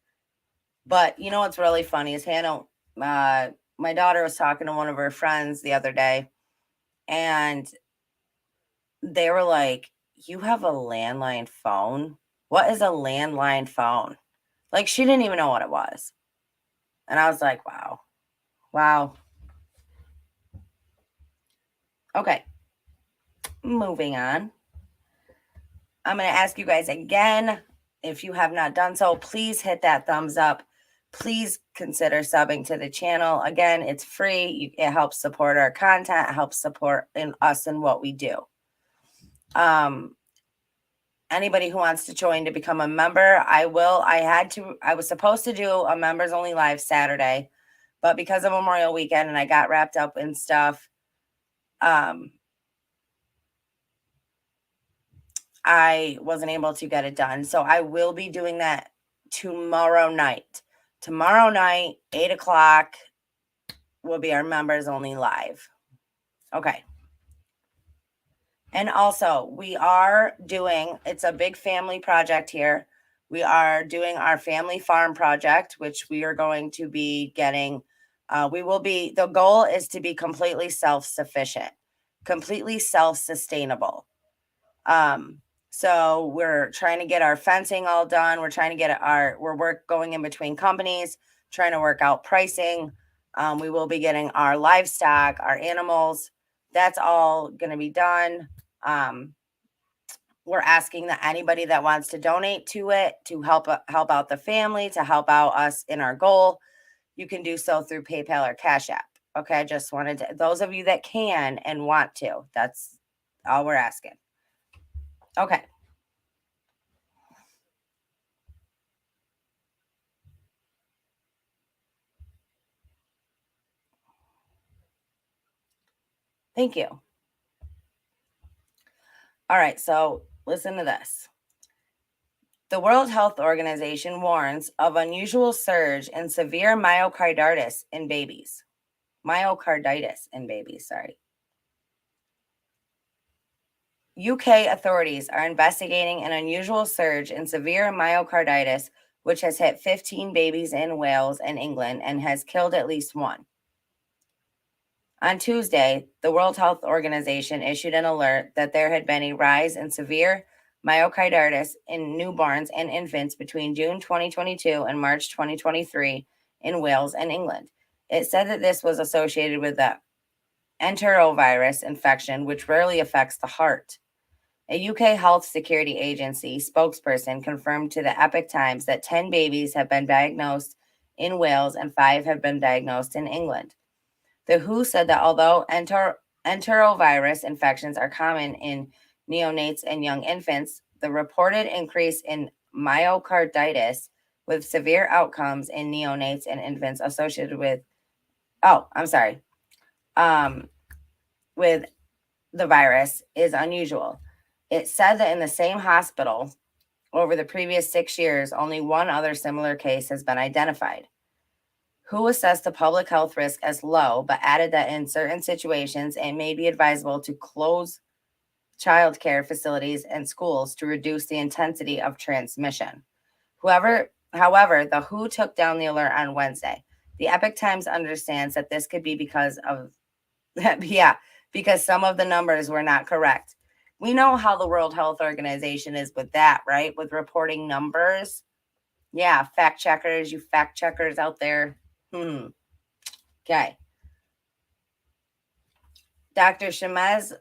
But you know what's really funny is Hannah, my daughter was talking to one of her friends the other day, and they were like, "You have a landline phone? What is a landline phone?" Like, she didn't even know what it was. And I was like, wow. Wow. Okay. Moving on. I'm going to ask you guys again, if you have not done so, please hit that thumbs up. Please consider subbing to the channel. Again, it's free. It helps support our content, it helps support us in what we do. Anybody who wants to join to become a member, I was supposed to do a members only live Saturday, but because of Memorial Weekend and I got wrapped up in stuff, I wasn't able to get it done. So I will be doing that tomorrow night. Tomorrow night, 8 o'clock will be our members only live. Okay. And also, we are doing, it's a big family project here. We are doing our family farm project, which we are going to be getting. The goal is to be completely self-sufficient, completely self-sustainable. So we're trying to get our fencing all done. We're trying to get going in between companies, trying to work out pricing. We will be getting our livestock, our animals. That's all going to be done. We're asking that anybody that wants to donate to it, to help out the family, to help out us in our goal, you can do so through PayPal or Cash App. Okay, I just wanted to, those of you that can and want to, that's all we're asking. Okay. Thank you. All right, so listen to this. The World Health Organization warns of unusual surge in severe myocarditis in babies. Myocarditis in babies, sorry. UK authorities are investigating an unusual surge in severe myocarditis, which has hit 15 babies in Wales and England and has killed at least one. On Tuesday, the World Health Organization issued an alert that there had been a rise in severe myocarditis in newborns and infants between June 2022 and March 2023 in Wales and England. It said that this was associated with the enterovirus infection, which rarely affects the heart. A UK Health Security Agency spokesperson confirmed to the Epic Times that 10 babies have been diagnosed in Wales and 5 have been diagnosed in England. The WHO said that although enterovirus infections are common in neonates and young infants, the reported increase in myocarditis with severe outcomes in neonates and infants associated with, with the virus is unusual. It said that in the same hospital over the previous 6 years, only one other similar case has been identified. WHO assessed the public health risk as low, but added that in certain situations, it may be advisable to close childcare facilities and schools to reduce the intensity of transmission. However, the WHO took down the alert on Wednesday. The Epic Times understands that this could be because some of the numbers were not correct. We know how the World Health Organization is with that, right? With reporting numbers. Yeah, fact checkers, you fact checkers out there. Okay. Dr. Shamez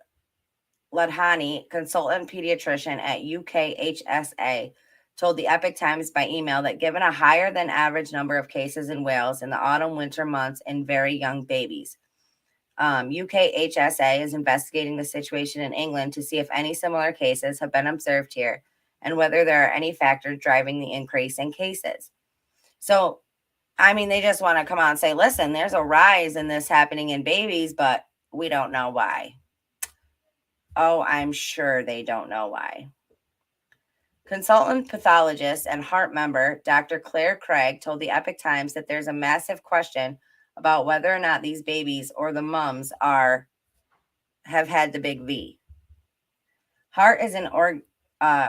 Ladhani, consultant pediatrician at UKHSA, told the Epic Times by email that given a higher than average number of cases in Wales in the autumn-winter months in very young babies, UKHSA is investigating the situation in England to see if any similar cases have been observed here and whether there are any factors driving the increase in cases. So, I mean, they just want to come out and say, listen, there's a rise in this happening in babies, but we don't know why. Oh, I'm sure they don't know why. Consultant pathologist and heart member Dr. Claire Craig told the Epic Times that there's a massive question about whether or not these babies or the mums have had the big V. Heart is an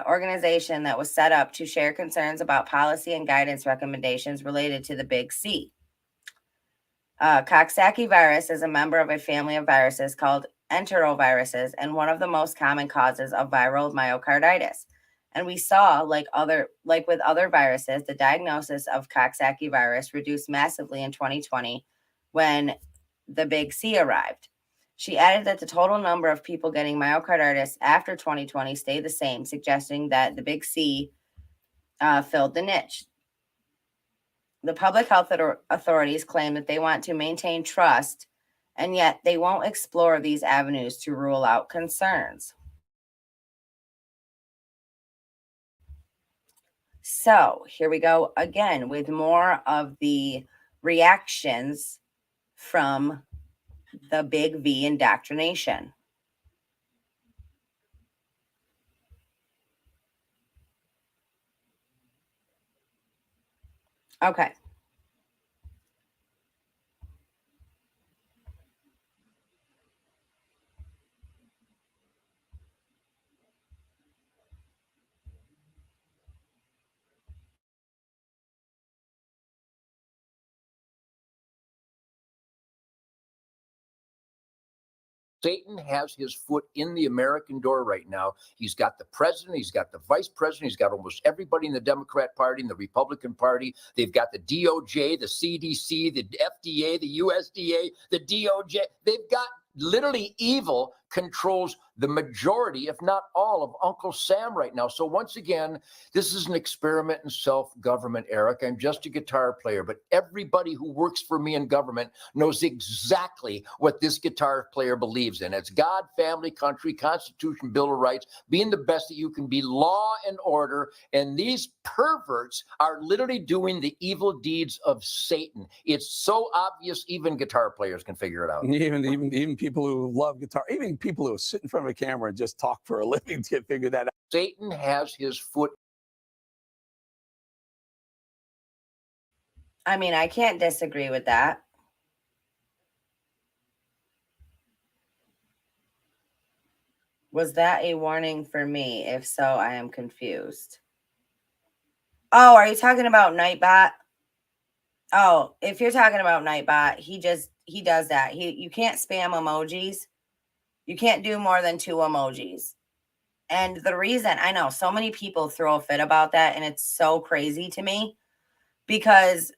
organization that was set up to share concerns about policy and guidance recommendations related to the big C. Coxsackie virus is a member of a family of viruses called enteroviruses and one of the most common causes of viral myocarditis. And we saw, like with other viruses, the diagnosis of Coxsackie virus reduced massively in 2020 when the big C arrived. She added that the total number of people getting myocarditis after 2020 stayed the same, suggesting that the big C filled the niche. The public health authorities claim that they want to maintain trust, and yet they won't explore these avenues to rule out concerns. So here we go again with more of the reactions from the big V indoctrination. Okay. Satan has his foot in the American door right now. He's got the president, he's got the vice president, he's got almost everybody in the Democrat Party and the Republican Party. They've got the DOJ, the CDC, the FDA, the USDA, the DOJ. They've got literally evil controls the majority, if not all, of Uncle Sam right now. So once again, this is an experiment in self-government, Eric. I'm just a guitar player, but everybody who works for me in government knows exactly what this guitar player believes in. It's God, family, country, Constitution, Bill of Rights, being the best that you can be, law and order. And these perverts are literally doing the evil deeds of Satan. It's so obvious, even guitar players can figure it out. Even people who love guitar, even people who sit in front of a camera and just talk for a living to figure that out. Satan has his foot. I mean, I can't disagree with that. Was that a warning for me? If so, I am confused. Oh, are you talking about Nightbot? Oh, if you're talking about Nightbot, he does that. You can't spam emojis. You can't do more than 2 emojis. And the reason, I know so many people throw a fit about that, and it's so crazy to me because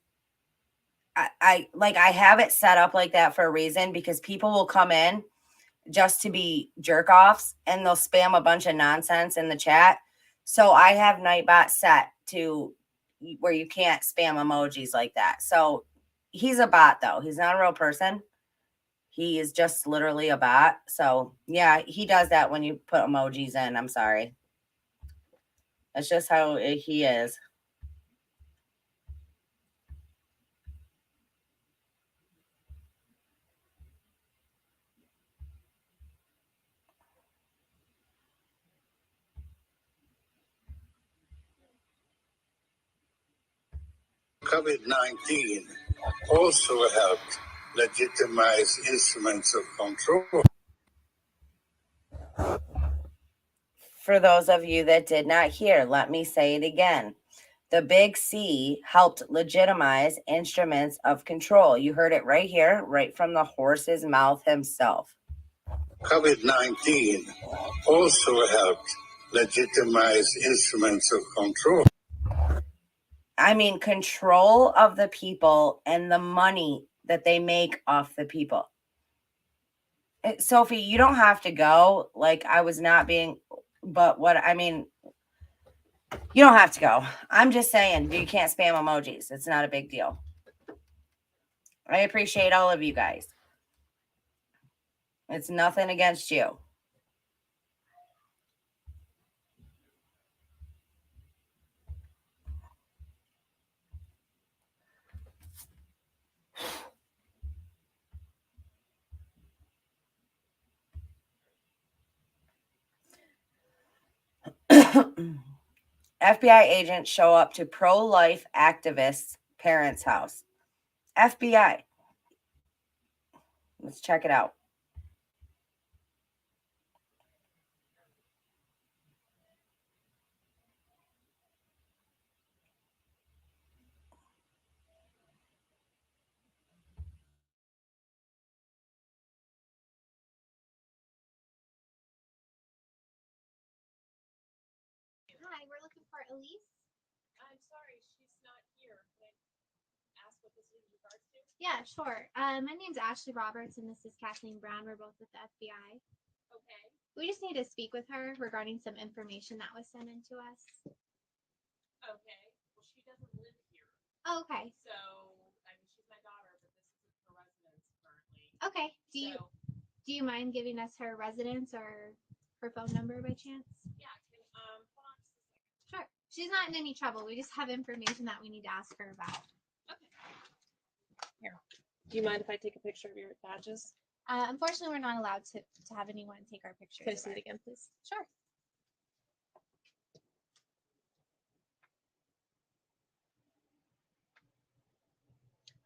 I have it set up like that for a reason, because people will come in just to be jerk offs and they'll spam a bunch of nonsense in the chat. So I have Nightbot set to where you can't spam emojis like that. So he's a bot though. He's not a real person. He is just literally a bot. So yeah, he does that when you put emojis in. I'm sorry. That's just how he is. COVID-19 also helped legitimize instruments of control. For those of you that did not hear, let me say it again. The big C helped legitimize instruments of control. You heard it right here, right from the horse's mouth himself. COVID-19 also helped legitimize instruments of control. I mean, control of the people and the money that they make off the people. Sophie, you don't have to go. Like, I was not being, but what I mean, you don't have to go. I'm just saying, you can't spam emojis. It's not a big deal. I appreciate all of you guys. It's nothing against you. FBI agents show up to pro-life activists' parents' house. FBI. Let's check it out. Hi, we're looking for Elise. I'm sorry, she's not here. Can I ask what this is in regards to? Yeah, sure. My name's Ashley Roberts, and this is Kathleen Brown. We're both with the FBI. Okay. We just need to speak with her regarding some information that was sent in to us. Okay. Well, she doesn't live here. Oh, okay. So, I mean, she's my daughter, but this isn't her residence currently. Okay. Do you mind giving us her residence or her phone number by chance? Yeah. Hold on just a second. Sure. She's not in any trouble. We just have information that we need to ask her about. Okay. Here. Do you mind if I take a picture of your badges? Unfortunately, we're not allowed to have anyone take our pictures. Can I see it again, please? Sure.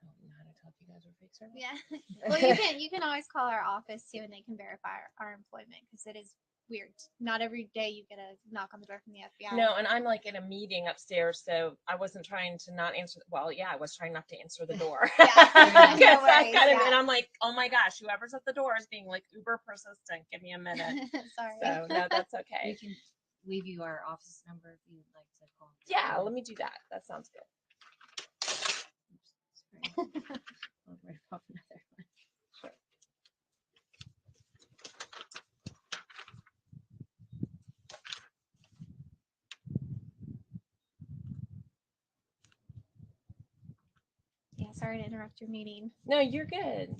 I don't know how to tell if you guys are fakes or not. Yeah. Well, you can always call our office too, and they can verify our employment because it is weird. Not every day you get a knock on the door from the FBI. No, and I'm like in a meeting upstairs, so I wasn't trying to not answer. Well, yeah, I was trying not to answer the door. No worries, And I'm like, oh my gosh, whoever's at the door is being like uber persistent. Give me a minute. Sorry. So no, that's okay. We can leave you our office number if you'd like to call. Yeah, let me do that. That sounds good. I'll write off another one. Sure. Yeah, sorry to interrupt your meeting. No, you're good.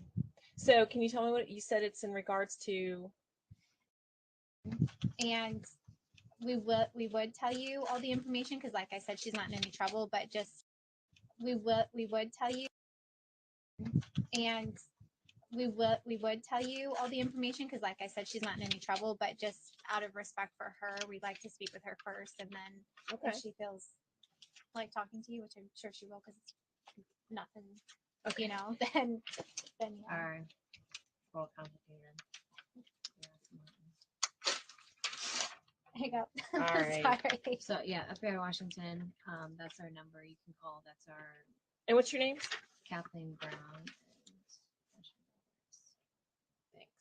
So can you tell me what you said it's in regards to? And we would tell you all the information because, like I said, she's not in any trouble. But just we would tell you, and we would tell you all the information because, like I said, she's not in any trouble. But just out of respect for her, we'd like to speak with her first, and then if she feels like talking to you, which I'm sure she will, because it's nothing, you know, then yeah. All right. Well, complicated. Hang up. All right. Sorry. So yeah, FBI Washington. That's our number. You can call. That's our. And what's your name? Kathleen Brown. Thanks.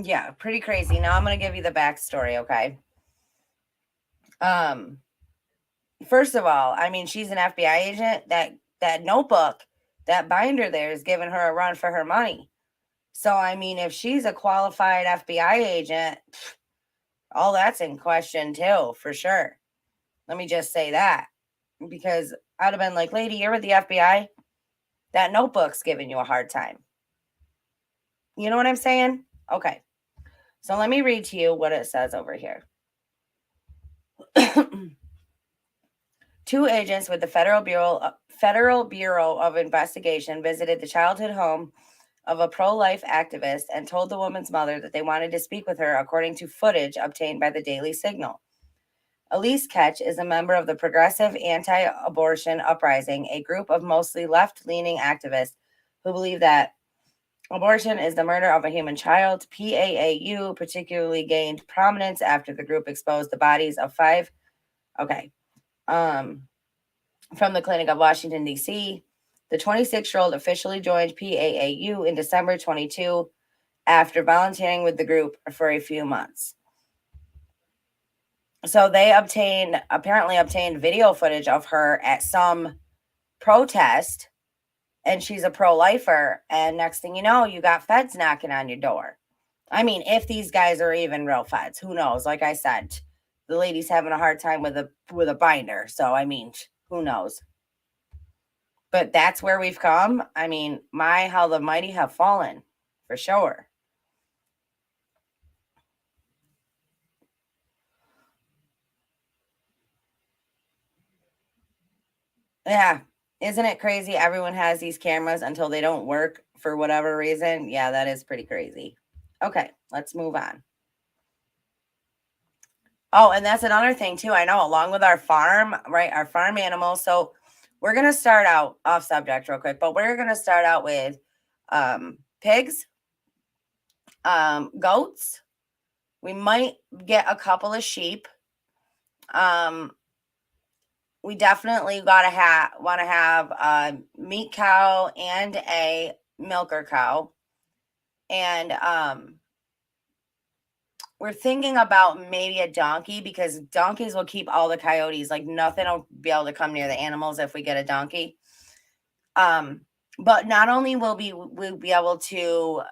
Yeah, pretty crazy. Now I'm going to give you the backstory, okay? First of all, I mean, she's an FBI agent. That notebook, that binder there is giving her a run for her money. So, I mean, if she's a qualified FBI agent, all that's in question too, for sure. Let me just say that. Because I'd have been like, lady, you're with the FBI? That notebook's giving you a hard time. You know what I'm saying? Okay. So let me read to you what it says over here. 2 agents with the Federal Bureau of Investigation visited the childhood home of a pro-life activist and told the woman's mother that they wanted to speak with her, according to footage obtained by the Daily Signal. Elise Ketch is a member of the Progressive Anti-Abortion Uprising, a group of mostly left-leaning activists who believe that Abortion is the murder of a human child. PAAU particularly gained prominence after the group exposed the bodies of 5. Okay. From the clinic of Washington, D.C. The 26-year-old officially joined PAAU in December 22 after volunteering with the group for a few months. So they apparently obtained video footage of her at some protest, and she's a pro-lifer, and next thing you know, you got feds knocking on your door. I mean, if these guys are even real feds, who knows? Like I said, the lady's having a hard time with a binder, so I mean, who knows? But that's where we've come. I mean, how the mighty have fallen, for sure. Yeah. Isn't it crazy? Everyone has these cameras until they don't work for whatever reason. Yeah, that is pretty crazy. Okay, let's move on. Oh, and that's another thing too. I know, along with our farm, right? Our farm animals. So we're going to start out off subject real quick, but we're going to start out with pigs, goats. We might get a couple of sheep. We definitely want to have a meat cow and a milker cow. And we're thinking about maybe a donkey, because donkeys will keep all the coyotes. Like, nothing will be able to come near the animals if we get a donkey. But not only will we'll be able to,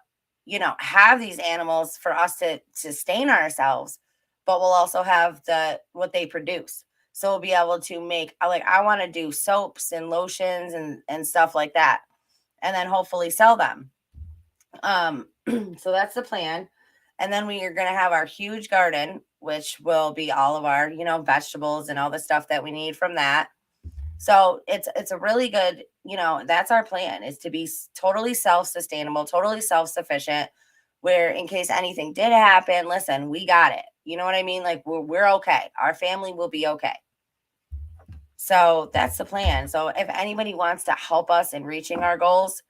have these animals for us to sustain ourselves, but we'll also have what they produce. So we'll be able to make, like, I want to do soaps and lotions and stuff like that, and then hopefully sell them. So that's the plan. And then we are going to have our huge garden, which will be all of our, vegetables and all the stuff that we need from that. So it's a really good, that's our plan, is to be totally self-sustainable, totally self-sufficient, where in case anything did happen, listen, we got it. You know what I mean? Like, we're okay. Our family will be okay. So that's the plan. So if anybody wants to help us in reaching our goals,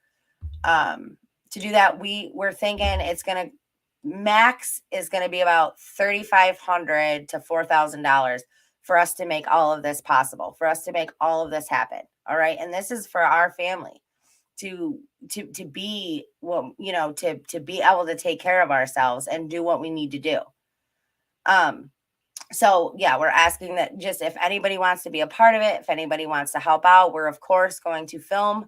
to do that, we're thinking it's going to max is going to be about $3,500 to $4,000 for us to make all of this possible, for us to make all of this happen. All right. And this is for our family to be, well, to be able to take care of ourselves and do what we need to do. So yeah, we're asking that just if anybody wants to be a part of it, if anybody wants to help out, we're of course going to film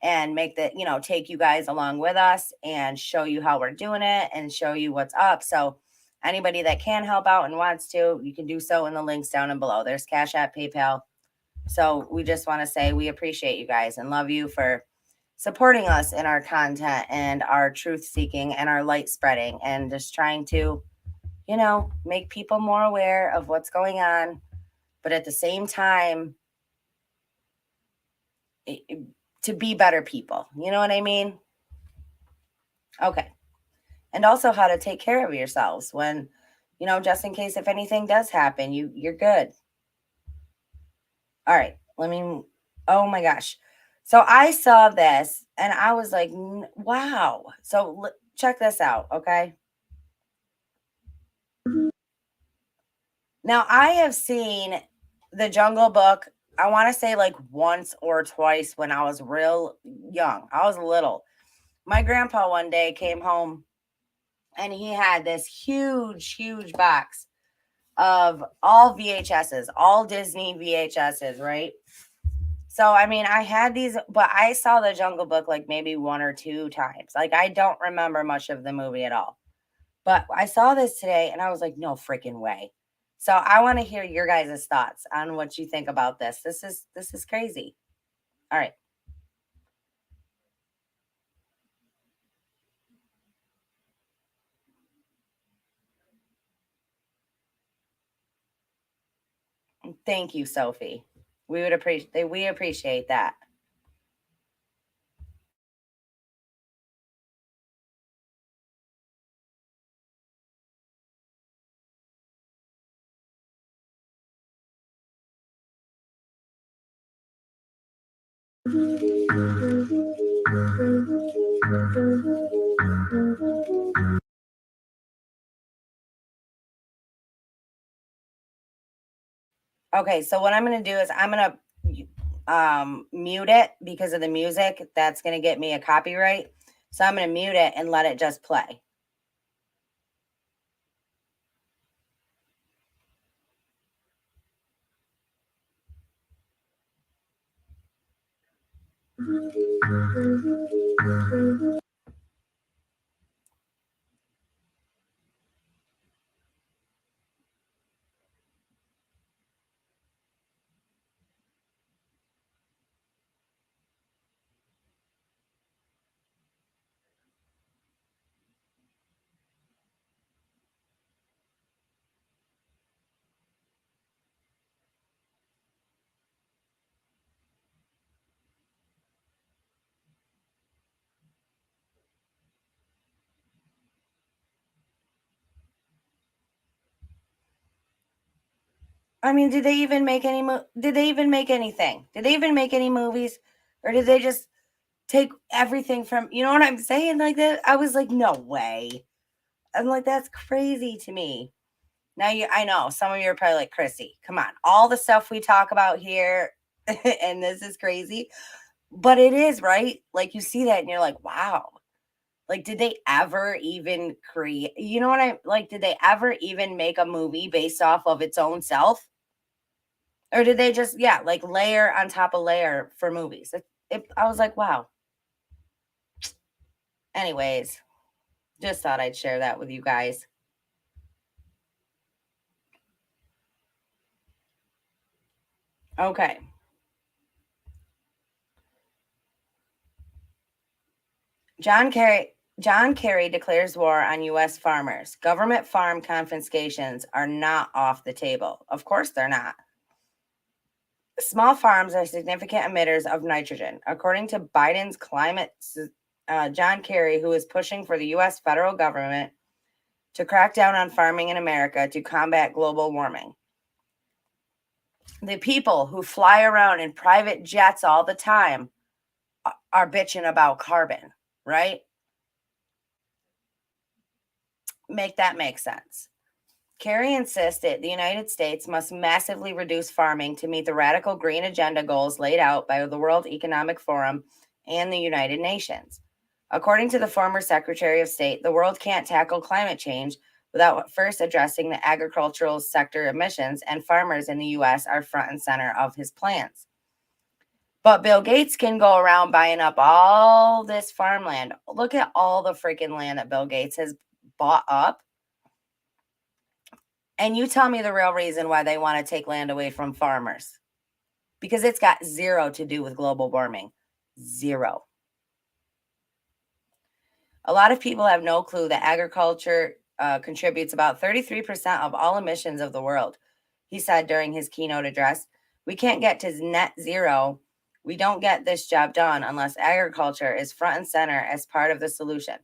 and make the, take you guys along with us and show you how we're doing it and show you what's up. So anybody that can help out and wants to, you can do so in the links down and below. There's Cash App, PayPal. So we just want to say we appreciate you guys and love you for supporting us in our content and our truth seeking and our light spreading, and just trying to, make people more aware of what's going on, but at the same time, to be better people. You know what I mean? Okay. And also how to take care of yourselves when, just in case if anything does happen, you're good. All right. Oh my gosh. So I saw this and I was like, wow. So check this out. Okay. Now I have seen The Jungle Book, I want to say like once or twice when I was real young. I was little. My grandpa one day came home and he had this huge box of all VHSs, all Disney VHSs, right? So, I mean, I had these, but I saw The Jungle Book like maybe one or two times. Like, I don't remember much of the movie at all. But I saw this today and I was like, no freaking way. So I want to hear your guys' thoughts on what you think about this. This is crazy. All right. Thank you, Sophie. We appreciate that. Okay, so what I'm going to do is I'm going to mute it because of the music. That's going to get me a copyright. So I'm going to mute it and let it just play. I mean, did they even make any did they even make anything? Did they even make any movies? Or did they just take everything from, you know what I'm saying? Like that, I was like, no way. I'm like, that's crazy to me. Now I know some of you are probably like, Chrissy, come on, all the stuff we talk about here, and this is crazy, but it is, right? Like you see that and you're like, wow. Like, did they ever even create, you know what I like? Did they ever even make a movie based off of its own self? Or did they just, yeah, like layer on top of layer for movies? I was like, wow. Anyways, just thought I'd share that with you guys. Okay. John Kerry declares war on U.S. farmers. Government farm confiscations are not off the table. Of course they're not. Small farms are significant emitters of nitrogen. According to Biden's climate, John Kerry, who is pushing for the U.S. federal government to crack down on farming in America to combat global warming. The people who fly around in private jets all the time are bitching about carbon, right? Make that make sense. Kerry insisted the United States must massively reduce farming to meet the radical green agenda goals laid out by the World Economic Forum and the United Nations. According to the former Secretary of State, the world can't tackle climate change without first addressing the agricultural sector emissions, and farmers in the U.S. are front and center of his plans. But Bill Gates can go around buying up all this farmland. Look at all the freaking land that Bill Gates has bought up. And you tell me the real reason why they want to take land away from farmers. Because it's got zero to do with global warming. Zero. A lot of people have no clue that agriculture contributes about 33% of all emissions of the world, he said during his keynote address. We can't get to net zero. We don't get this job done unless agriculture is front and center as part of the solution.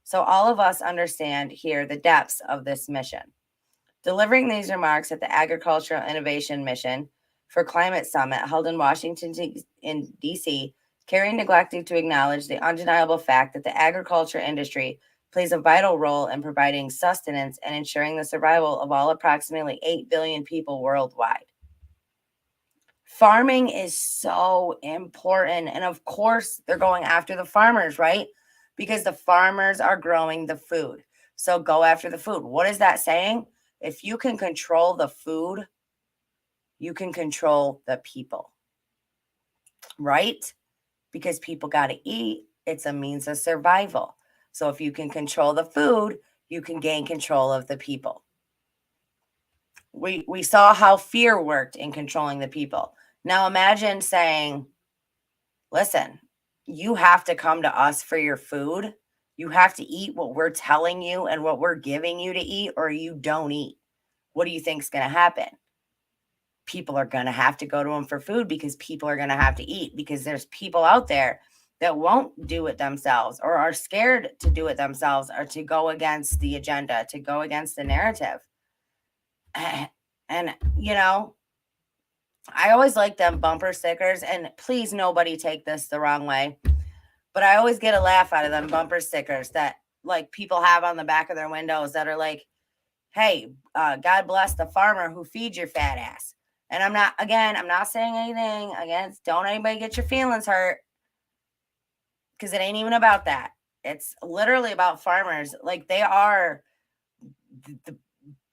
So all of us understand here the depths of this mission. Delivering these remarks at the Agricultural Innovation Mission for Climate Summit held in Washington, D.C., Kerry neglected to acknowledge the undeniable fact that the agriculture industry plays a vital role in providing sustenance and ensuring the survival of all approximately 8 billion people worldwide. Farming is so important. And of course, they're going after the farmers, right? Because the farmers are growing the food. So go after the food. What is that saying? If you can control the food, you can control the people, right? Because people got to eat. It's a means of survival. So if you can control the food, you can gain control of the people. We saw how fear worked in controlling the people. Now imagine saying, listen, you have to come to us for your food. You have to eat what we're telling you and what we're giving you to eat, or you don't eat. What do you think is going to happen? People are going to have to go to them for food because people are going to have to eat, because there's people out there that won't do it themselves or are scared to do it themselves or to go against the agenda, to go against the narrative. And, you know, I always like them bumper stickers, and please nobody take this the wrong way. But I always get a laugh out of them bumper stickers that like people have on the back of their windows that are like, hey, God bless the farmer who feeds your fat ass. And I'm not saying anything against, don't anybody get your feelings hurt, because it ain't even about that. It's literally about farmers. Like they're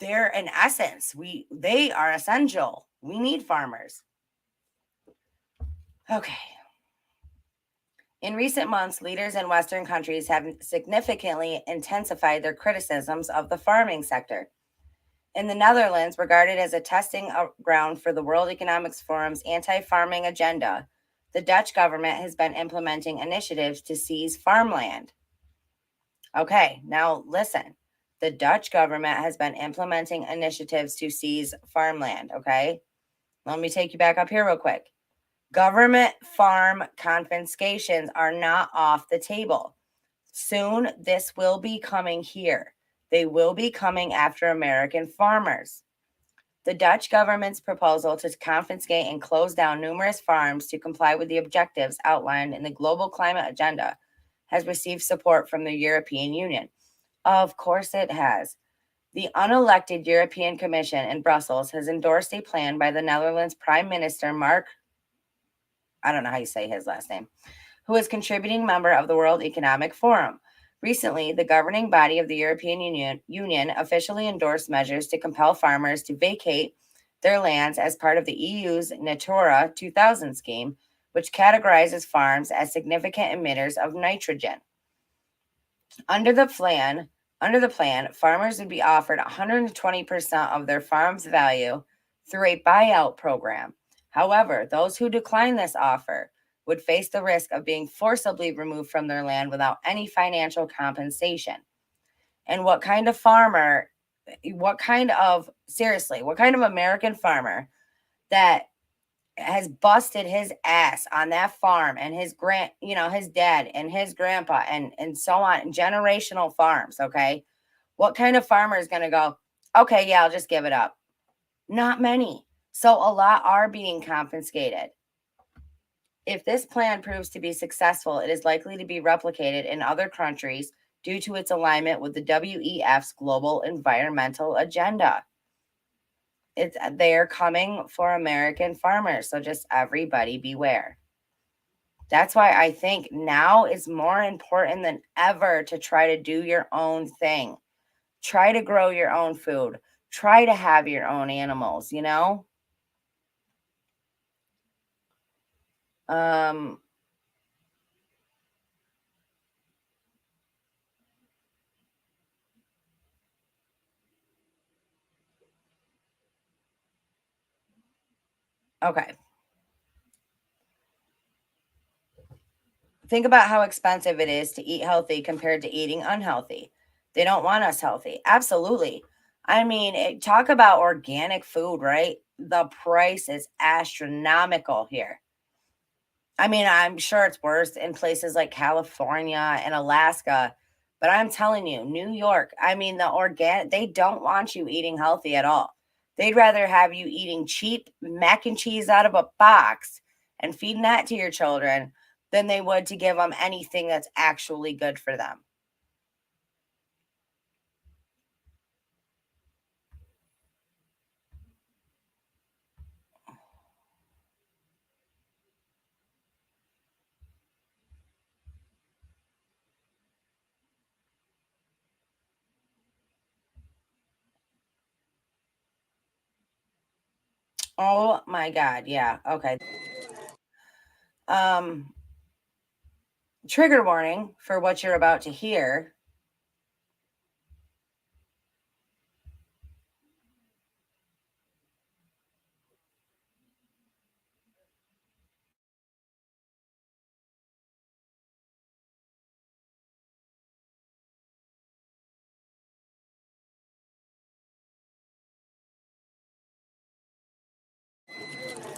in essence, they are essential. We need farmers. Okay. In recent months, leaders in Western countries have significantly intensified their criticisms of the farming sector. In the Netherlands, regarded as a testing ground for the World Economic Forum's anti-farming agenda, the Dutch government has been implementing initiatives to seize farmland. Okay, now listen. The Dutch government has been implementing initiatives to seize farmland, okay? Let me take you back up here real quick. Government farm confiscations are not off the table. Soon, this will be coming here. They will be coming after American farmers. The Dutch government's proposal to confiscate and close down numerous farms to comply with the objectives outlined in the Global Climate Agenda has received support from the European Union. Of course it has. The unelected European Commission in Brussels has endorsed a plan by the Netherlands Prime Minister Mark, I don't know how you say his last name, who is contributing member of the World Economic Forum. Recently, the governing body of the European Union officially endorsed measures to compel farmers to vacate their lands as part of the EU's Natura 2000 scheme, which categorizes farms as significant emitters of nitrogen. Under the plan, farmers would be offered 120% of their farm's value through a buyout program. However, those who decline this offer would face the risk of being forcibly removed from their land without any financial compensation. And what kind of American farmer that has busted his ass on that farm and his dad and his grandpa and so on, generational farms, okay? What kind of farmer is going to go, okay, yeah, I'll just give it up? Not many. So a lot are being confiscated. If this plan proves to be successful, it is likely to be replicated in other countries due to its alignment with the WEF's global environmental agenda. They're coming for American farmers, so just everybody beware. That's why I think now is more important than ever to try to do your own thing. Try to grow your own food. Try to have your own animals, you know? Okay. Think about how expensive it is to eat healthy compared to eating unhealthy. They don't want us healthy. Absolutely. I mean, talk about organic food, right? The price is astronomical here. I mean, I'm sure it's worse in places like California and Alaska, but I'm telling you, New York, I mean, they don't want you eating healthy at all. They'd rather have you eating cheap mac and cheese out of a box and feeding that to your children than they would to give them anything that's actually good for them. Oh my God. Yeah. Okay. Trigger warning for what you're about to hear.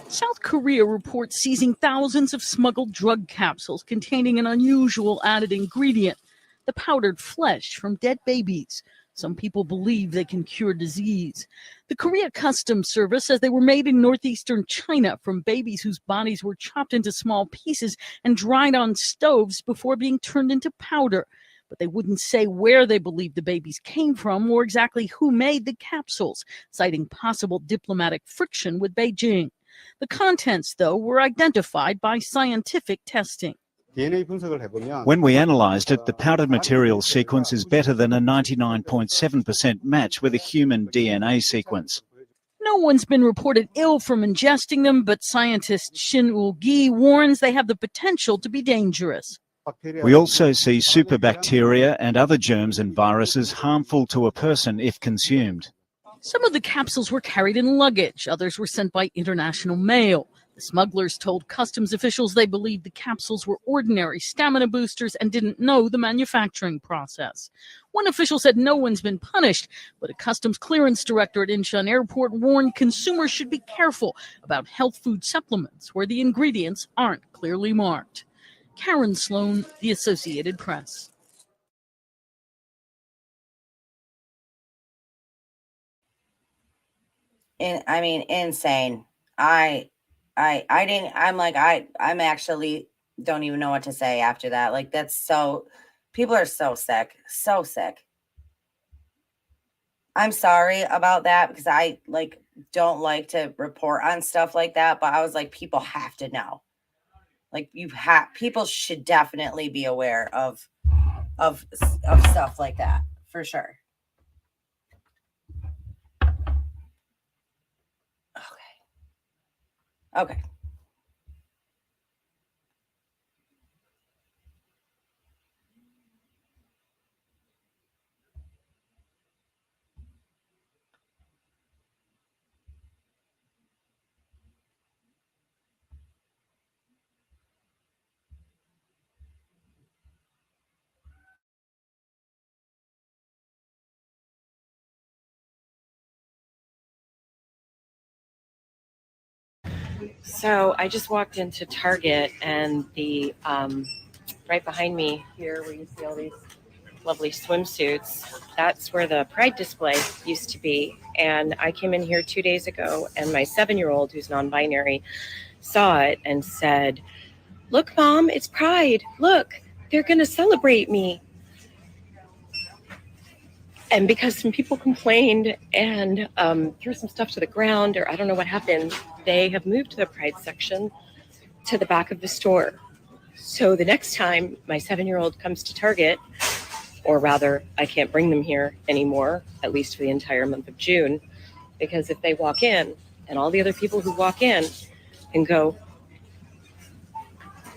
South Korea reports seizing thousands of smuggled drug capsules containing an unusual added ingredient, the powdered flesh from dead babies. Some people believe they can cure disease. The Korea Customs Service says they were made in northeastern China from babies whose bodies were chopped into small pieces and dried on stoves before being turned into powder. But they wouldn't say where they believe the babies came from or exactly who made the capsules, citing possible diplomatic friction with Beijing. The contents, though, were identified by scientific testing. When we analysed it, the powdered material sequence is better than a 99.7% match with a human DNA sequence. No one's been reported ill from ingesting them, but scientist Shin Woo-gi warns they have the potential to be dangerous. We also see superbacteria and other germs and viruses harmful to a person if consumed. Some of the capsules were carried in luggage. Others were sent by international mail. The smugglers told customs officials they believed the capsules were ordinary stamina boosters and didn't know the manufacturing process. One official said no one's been punished, but a customs clearance director at Incheon Airport warned consumers should be careful about health food supplements where the ingredients aren't clearly marked. Karen Sloan, The Associated Press. Insane. I'm actually don't even know what to say after that. Like, that's so, people are so sick, so sick. I'm sorry about that because I don't like to report on stuff like that, but I was like, people have to know. Like, people should definitely be aware of stuff like that for sure. Okay. So I just walked into Target, and the right behind me here, where you see all these lovely swimsuits, that's where the Pride display used to be. And I came in here 2 days ago, and my 7-year-old, who's non-binary, saw it and said, "Look, Mom, it's Pride. Look, they're going to celebrate me." And because some people complained and threw some stuff to the ground, or I don't know what happened, they have moved the Pride section to the back of the store. So the next time my 7-year-old comes to Target, or rather, I can't bring them here anymore, at least for the entire month of June, because if they walk in, and all the other people who walk in and go,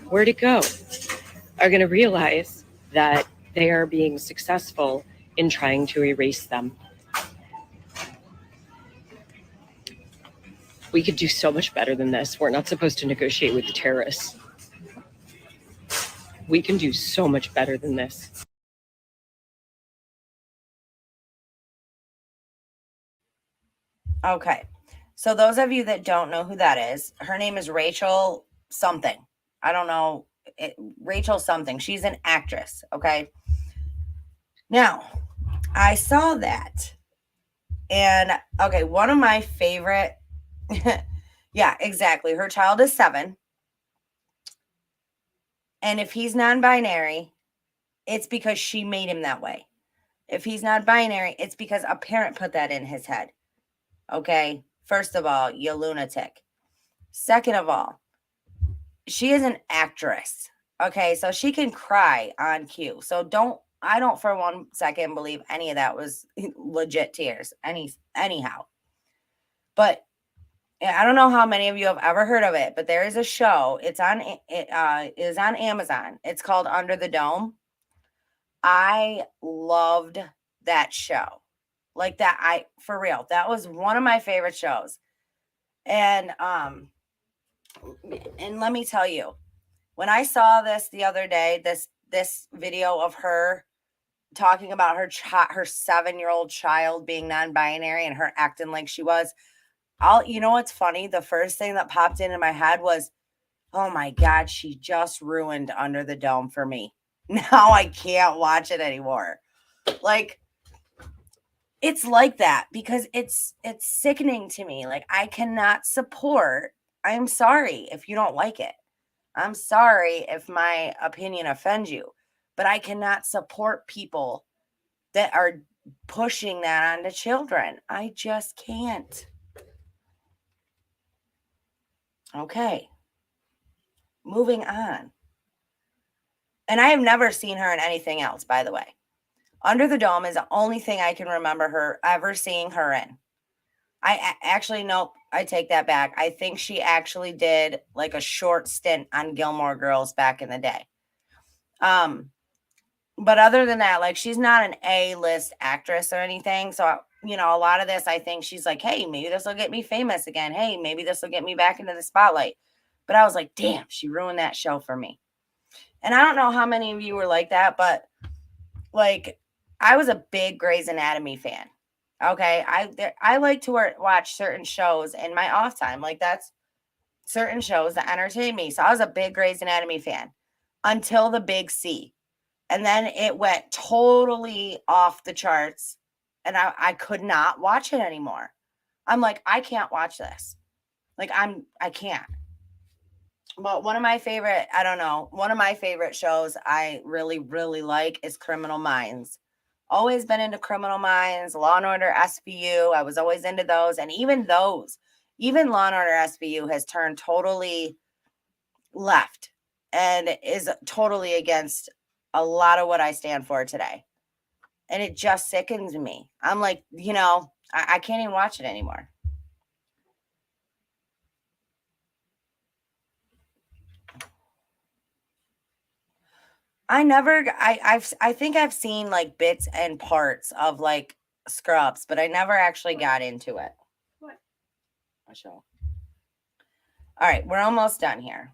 "Where'd it go?" are going to realize that they are being successful in trying to erase them. We could do so much better than this. We're not supposed to negotiate with the terrorists. We can do so much better than this. Okay. So those of you that don't know who that is, her name is Rachel something. I don't know. Rachel something. She's an actress. Okay. Now, I saw that. And okay, one of my favorite. Yeah, exactly. Her child is 7. And if he's non-binary, it's because she made him that way. If he's non-binary, it's because a parent put that in his head. Okay. First of all, you lunatic. Second of all, she is an actress. Okay. So she can cry on cue. So I don't for 1 second believe any of that was legit tears. Anyhow. But I don't know how many of you have ever heard of it, but there is a show. It is on Amazon. It's called Under the Dome. I loved that show. Like that, for real, that was one of my favorite shows. And let me tell you, when I saw this the other day, this video of her talking about her 7-year-old child being non-binary and her acting like she was, you know what's funny? The first thing that popped into my head was, oh my God, she just ruined Under the Dome for me. Now I can't watch it anymore. Like, It's like that because it's sickening to me. Like, I cannot support. I'm sorry if you don't like it. I'm sorry if my opinion offends you, but I cannot support people that are pushing that onto children. I just can't. Okay. Moving on. And I have never seen her in anything else, by the way. Under the Dome is the only thing I can remember her ever seeing her in. Actually, nope, I take that back. I think she actually did like a short stint on Gilmore Girls back in the day. But other than that, like, she's not an A-list actress or anything. So, you know, a lot of this, I think she's like, hey, maybe this will get me famous again. Hey, maybe this will get me back into the spotlight. But I was like, damn, she ruined that show for me. And I don't know how many of you were like that, but like, I was a big Grey's Anatomy fan. Okay, I like to watch certain shows in my off time. Like, that's certain shows that entertain me. So I was a big Grey's Anatomy fan until the big C. And then it went totally off the charts and I could not watch it anymore. I'm like, I can't watch this. Like, I can't. But one of my favorite shows I really, really like is Criminal Minds. Always been into Criminal Minds, Law and Order SVU. I was always into those. And even Law and Order SVU has turned totally left and is totally against a lot of what I stand for today. And it just sickens me. I'm like, you know, I can't even watch it anymore. I think I've seen like bits and parts of like Scrubs, but I never actually got into it. What? A show. All right, we're almost done here.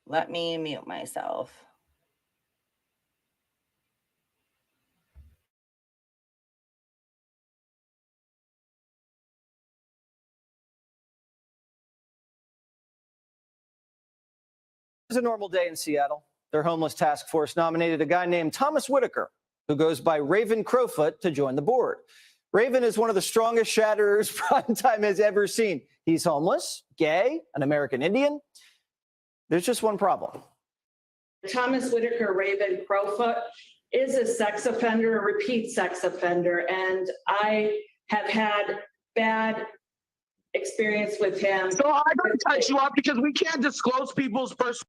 Let me mute myself. It was a normal day in Seattle. Their homeless task force nominated a guy named Thomas Whitaker, who goes by Raven Crowfoot, to join the board. Raven is one of the strongest shatterers primetime has ever seen. He's homeless, gay, an American Indian. There's just one problem. Thomas Whitaker, Raven Crowfoot, is a sex offender, a repeat sex offender, and I have had bad experience with him. So I'm going to cut you off because we can't disclose people's personal.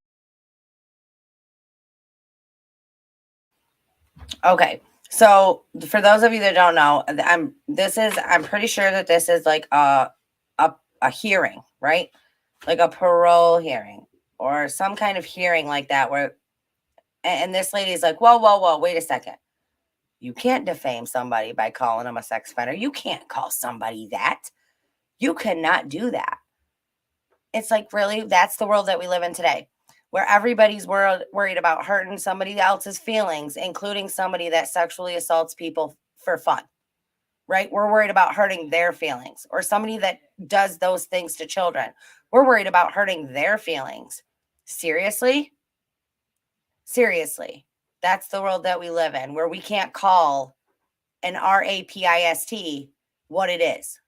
Okay. So for those of you that don't know, I'm pretty sure that this is like a hearing, right? Like a parole hearing or some kind of hearing like that where, and this lady is like, whoa, wait a second. You can't defame somebody by calling them a sex offender. You can't call somebody that. You cannot do that. It's like, really, that's the world that we live in today, where everybody's worried about hurting somebody else's feelings, including somebody that sexually assaults people for fun, right? We're worried about hurting their feelings, or somebody that does those things to children. We're worried about hurting their feelings. Seriously? Seriously. That's the world that we live in, where we can't call an RAPIST what it is.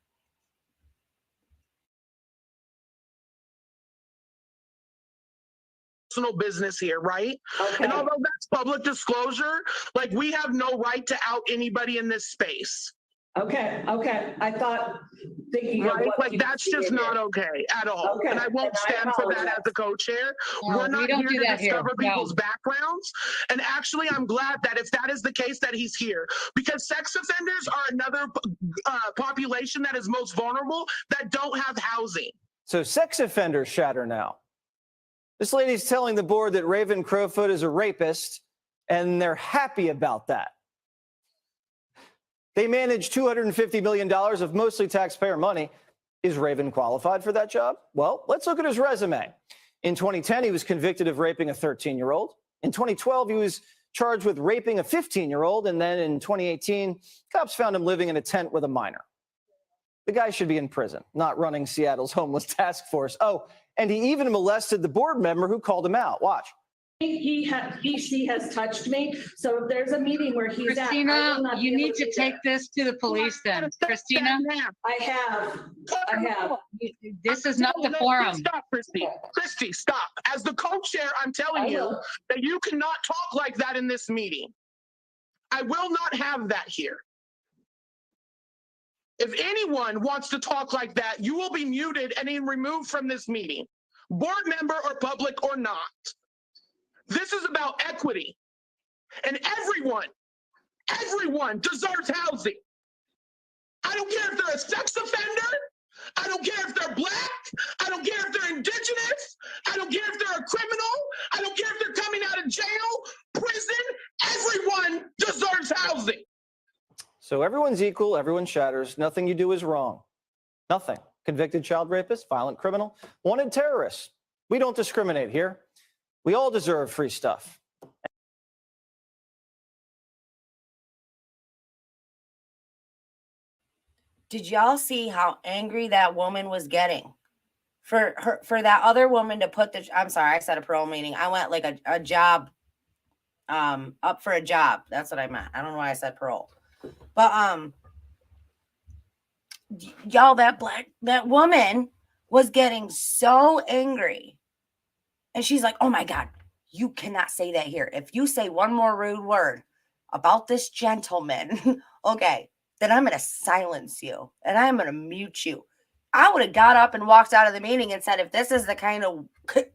Personal business here, right? Okay. And although that's public disclosure, like, we have no right to out anybody in this space. Okay. I thought thinking right? of what Like, that's just not okay at all. Okay. And I won't stand for that as a co-chair. No, We're not we don't here do to that here. discover No. people's backgrounds. And actually, I'm glad that if that is the case, that he's here, because sex offenders are another population that is most vulnerable that don't have housing. So sex offenders shatter now. This lady's telling the board that Raven Crowfoot is a rapist, and they're happy about that. They manage $250 million of mostly taxpayer money. Is Raven qualified for that job? Well, let's look at his resume. In 2010, he was convicted of raping a 13-year-old. In 2012, he was charged with raping a 15-year-old. And then in 2018, cops found him living in a tent with a minor. The guy should be in prison, not running Seattle's homeless task force. Oh, and he even molested the board member who called him out. Watch. She has touched me. So if there's a meeting where he's Christina, you need to take this to the police then. Christina? I have. This is not the forum. Stop, Christy. Christy, stop. As the co-chair, I'm telling you that you cannot talk like that in this meeting. I will not have that here. If anyone wants to talk like that, you will be muted and then removed from this meeting, board member or public or not. This is about equity. And everyone deserves housing. I don't care if they're a sex offender. I don't care if they're black. I don't care if they're indigenous. I don't care if they're a criminal. I don't care if they're coming out of jail, prison. Everyone deserves housing. So everyone's equal, everyone shatters. Nothing you do is wrong. Nothing. Convicted child rapist, violent criminal, wanted terrorist. We don't discriminate here. We all deserve free stuff. Did y'all see how angry that woman was getting? For that other woman to put I'm sorry, I said a parole meeting. I went like a job, up for a job. That's what I meant. I don't know why I said parole. But y'all, that woman was getting so angry. And she's like, oh my God, you cannot say that here. If you say one more rude word about this gentleman, okay, then I'm going to silence you and I'm going to mute you. I would have got up and walked out of the meeting and said, if this is the kind of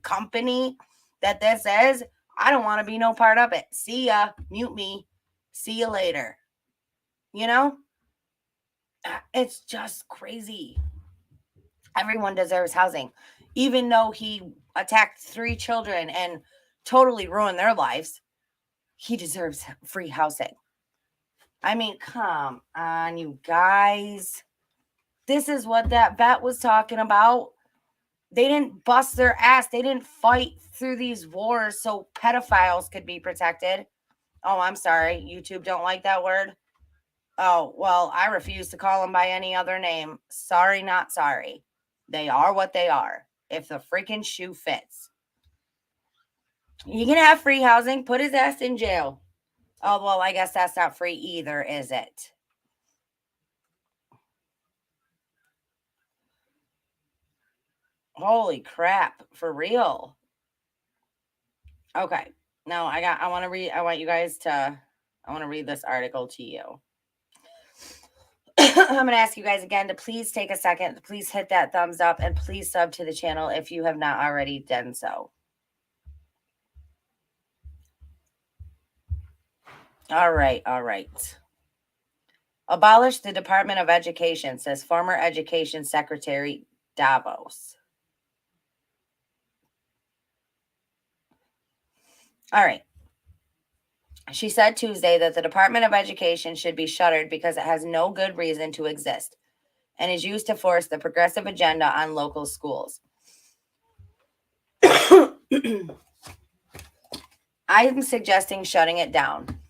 company that this is, I don't want to be no part of it. See ya, mute me. See you later. You know, it's just crazy. Everyone deserves housing, even though he attacked 3 children and totally ruined their lives. He deserves free housing. I mean, come on, you guys. This is what that vet was talking about. They didn't bust their ass. They didn't fight through these wars so pedophiles could be protected. Oh, I'm sorry. YouTube don't like that word. Oh, well, I refuse to call them by any other name. Sorry, not sorry. They are what they are. If the freaking shoe fits. You can have free housing. Put his ass in jail. Oh, well, I guess that's not free either, is it? Holy crap. For real. Okay. Now I want to read this article to you. I'm going to ask you guys again to please take a second. To please hit that thumbs up and please sub to the channel if you have not already done so. All right. Abolish the Department of Education, says former Education Secretary Davos. All right. She said Tuesday that the Department of Education should be shuttered because it has no good reason to exist and is used to force the progressive agenda on local schools. I'm suggesting shutting it down.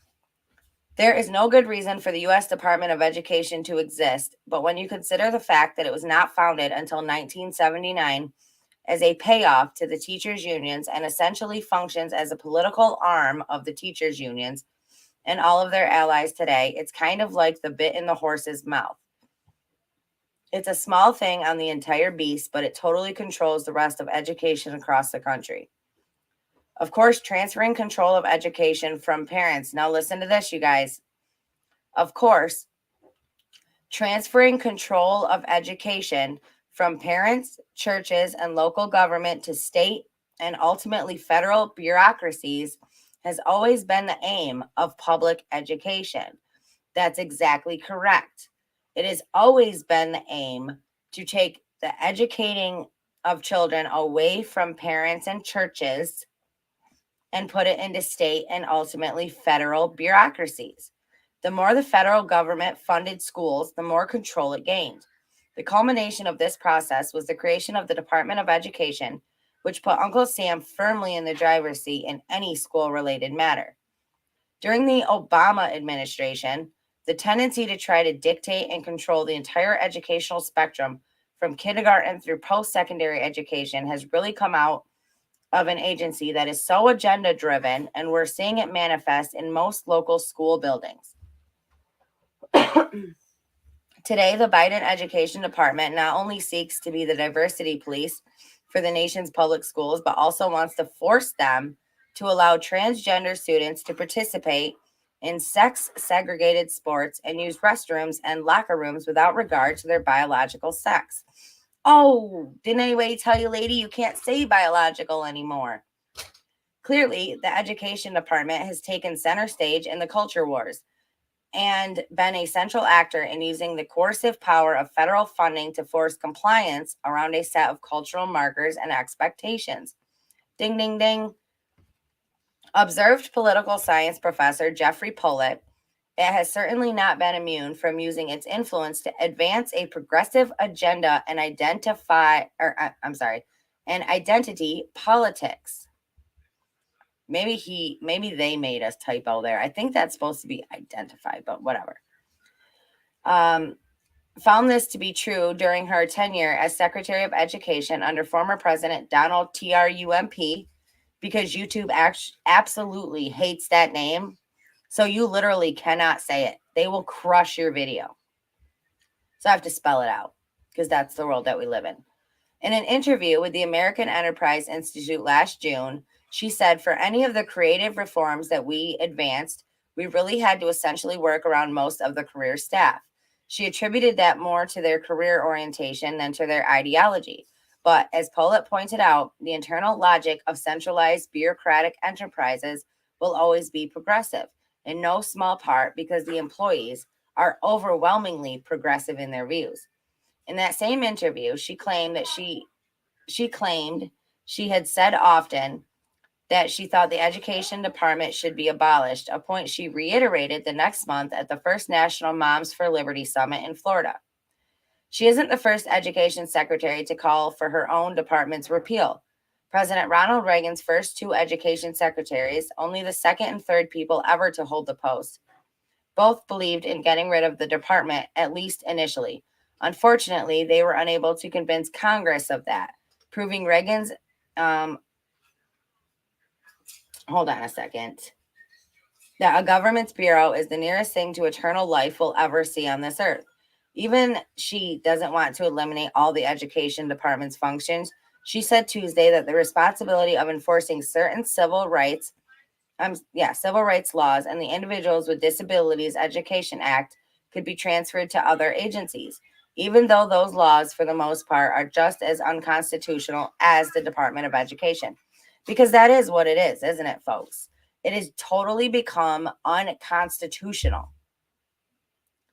There is no good reason for the U.S. Department of Education to exist, but when you consider the fact that it was not founded until 1979 as a payoff to the teachers' unions and essentially functions as a political arm of the teachers' unions and all of their allies today, it's kind of like the bit in the horse's mouth. It's a small thing on the entire beast, but it totally controls the rest of education across the country. Of course, transferring control of education from parents. Now listen to this, you guys. Of course, transferring control of education from parents, churches, and local government to state and ultimately federal bureaucracies has always been the aim of public education. That's exactly correct. It has always been the aim to take the educating of children away from parents and churches and put it into state and ultimately federal bureaucracies. The more the federal government funded schools, the more control it gained. The culmination of this process was the creation of the Department of Education, which put Uncle Sam firmly in the driver's seat in any school-related matter. During the Obama administration, the tendency to try to dictate and control the entire educational spectrum from kindergarten through post-secondary education has really come out of an agency that is so agenda-driven, and we're seeing it manifest in most local school buildings. Today, the Biden Education Department not only seeks to be the diversity police for the nation's public schools, but also wants to force them to allow transgender students to participate in sex-segregated sports and use restrooms and locker rooms without regard to their biological sex. Oh, didn't anybody tell you, lady, you can't say biological anymore? Clearly, the Education Department has taken center stage in the culture wars and been a central actor in using the coercive power of federal funding to force compliance around a set of cultural markers and expectations. Ding, ding, ding. Observed political science professor Jeffrey Pollitt, it has certainly not been immune from using its influence to advance a progressive agenda and identity politics. Maybe they made a typo there. I think that's supposed to be identified, but whatever. Found this to be true during her tenure as Secretary of Education under former President Donald Trump, because YouTube absolutely hates that name. So you literally cannot say it. They will crush your video. So I have to spell it out because that's the world that we live in. In an interview with the American Enterprise Institute last June, she said, for any of the creative reforms that we advanced, we really had to essentially work around most of the career staff. She attributed that more to their career orientation than to their ideology. But as Pollitt pointed out, the internal logic of centralized bureaucratic enterprises will always be progressive, in no small part because the employees are overwhelmingly progressive in their views. In that same interview, she claimed that she had said often that she thought the education department should be abolished, a point she reiterated the next month at the first National Moms for Liberty Summit in Florida. She isn't the first education secretary to call for her own department's repeal. President Ronald Reagan's first two education secretaries, only the second and third people ever to hold the post, both believed in getting rid of the department, at least initially. Unfortunately, they were unable to convince Congress of that, proving Reagan's hold on a second. That a government's bureau is the nearest thing to eternal life we'll ever see on this earth. Even she doesn't want to eliminate all the education department's functions. She said Tuesday that the responsibility of enforcing certain civil rights laws and the Individuals with Disabilities Education Act could be transferred to other agencies, even though those laws, for the most part, are just as unconstitutional as the Department of Education. Because that is what it is, isn't it, folks? It has totally become unconstitutional.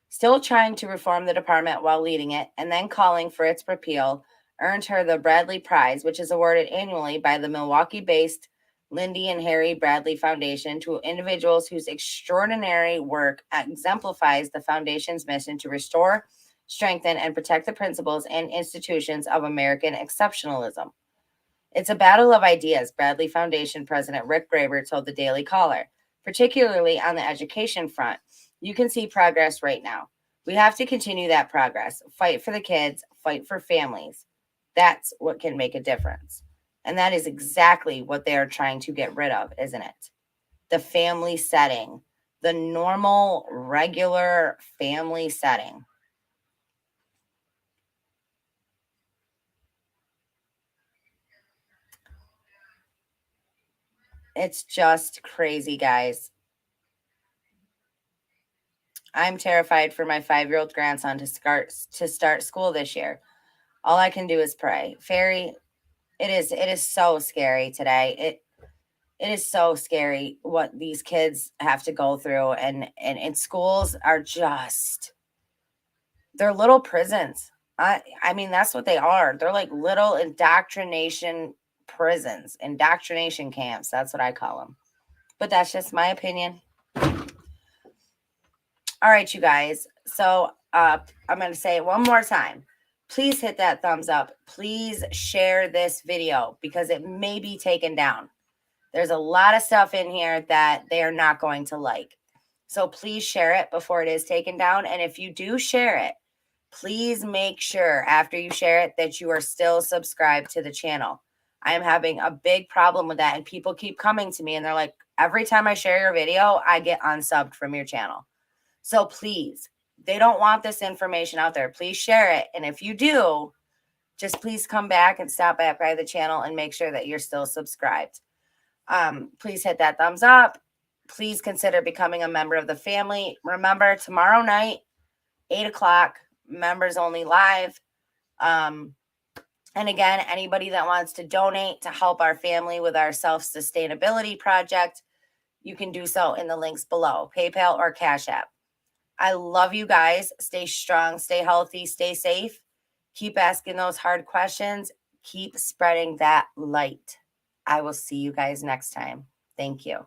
Still trying to reform the department while leading it and then calling for its repeal earned her the Bradley Prize, which is awarded annually by the Milwaukee-based Lindy and Harry Bradley Foundation to individuals whose extraordinary work exemplifies the foundation's mission to restore, strengthen, and protect the principles and institutions of American exceptionalism. It's a battle of ideas, Bradley Foundation President Rick Graber told the Daily Caller, particularly on the education front. You can see progress right now. We have to continue that progress. Fight for the kids, fight for families. That's what can make a difference. And that is exactly what they are trying to get rid of, isn't it? The family setting, the normal, regular family setting. It's just crazy, guys. I'm terrified for my 5-year-old grandson to start school this year. All I can do is pray. Fairy, it is so scary today. It is so scary what these kids have to go through, and schools are just, they're little prisons. I mean, that's what they are. They're like little indoctrination prisons, indoctrination camps. That's what I call them. But that's just my opinion. All right, you guys. So I'm going to say it one more time. Please hit that thumbs up. Please share this video because it may be taken down. There's a lot of stuff in here that they are not going to like. So please share it before it is taken down. And if you do share it, please make sure after you share it that you are still subscribed to the channel. I am having a big problem with that. And people keep coming to me and they're like, every time I share your video, I get unsubbed from your channel. So please, they don't want this information out there. Please share it. And if you do, just please come back and stop by the channel and make sure that you're still subscribed. Please hit that thumbs up. Please consider becoming a member of the family. Remember, tomorrow night, 8 o'clock, members only live. And again, anybody that wants to donate to help our family with our self-sustainability project, you can do so in the links below, PayPal or Cash App. I love you guys. Stay strong, stay healthy, stay safe. Keep asking those hard questions. Keep spreading that light. I will see you guys next time. Thank you.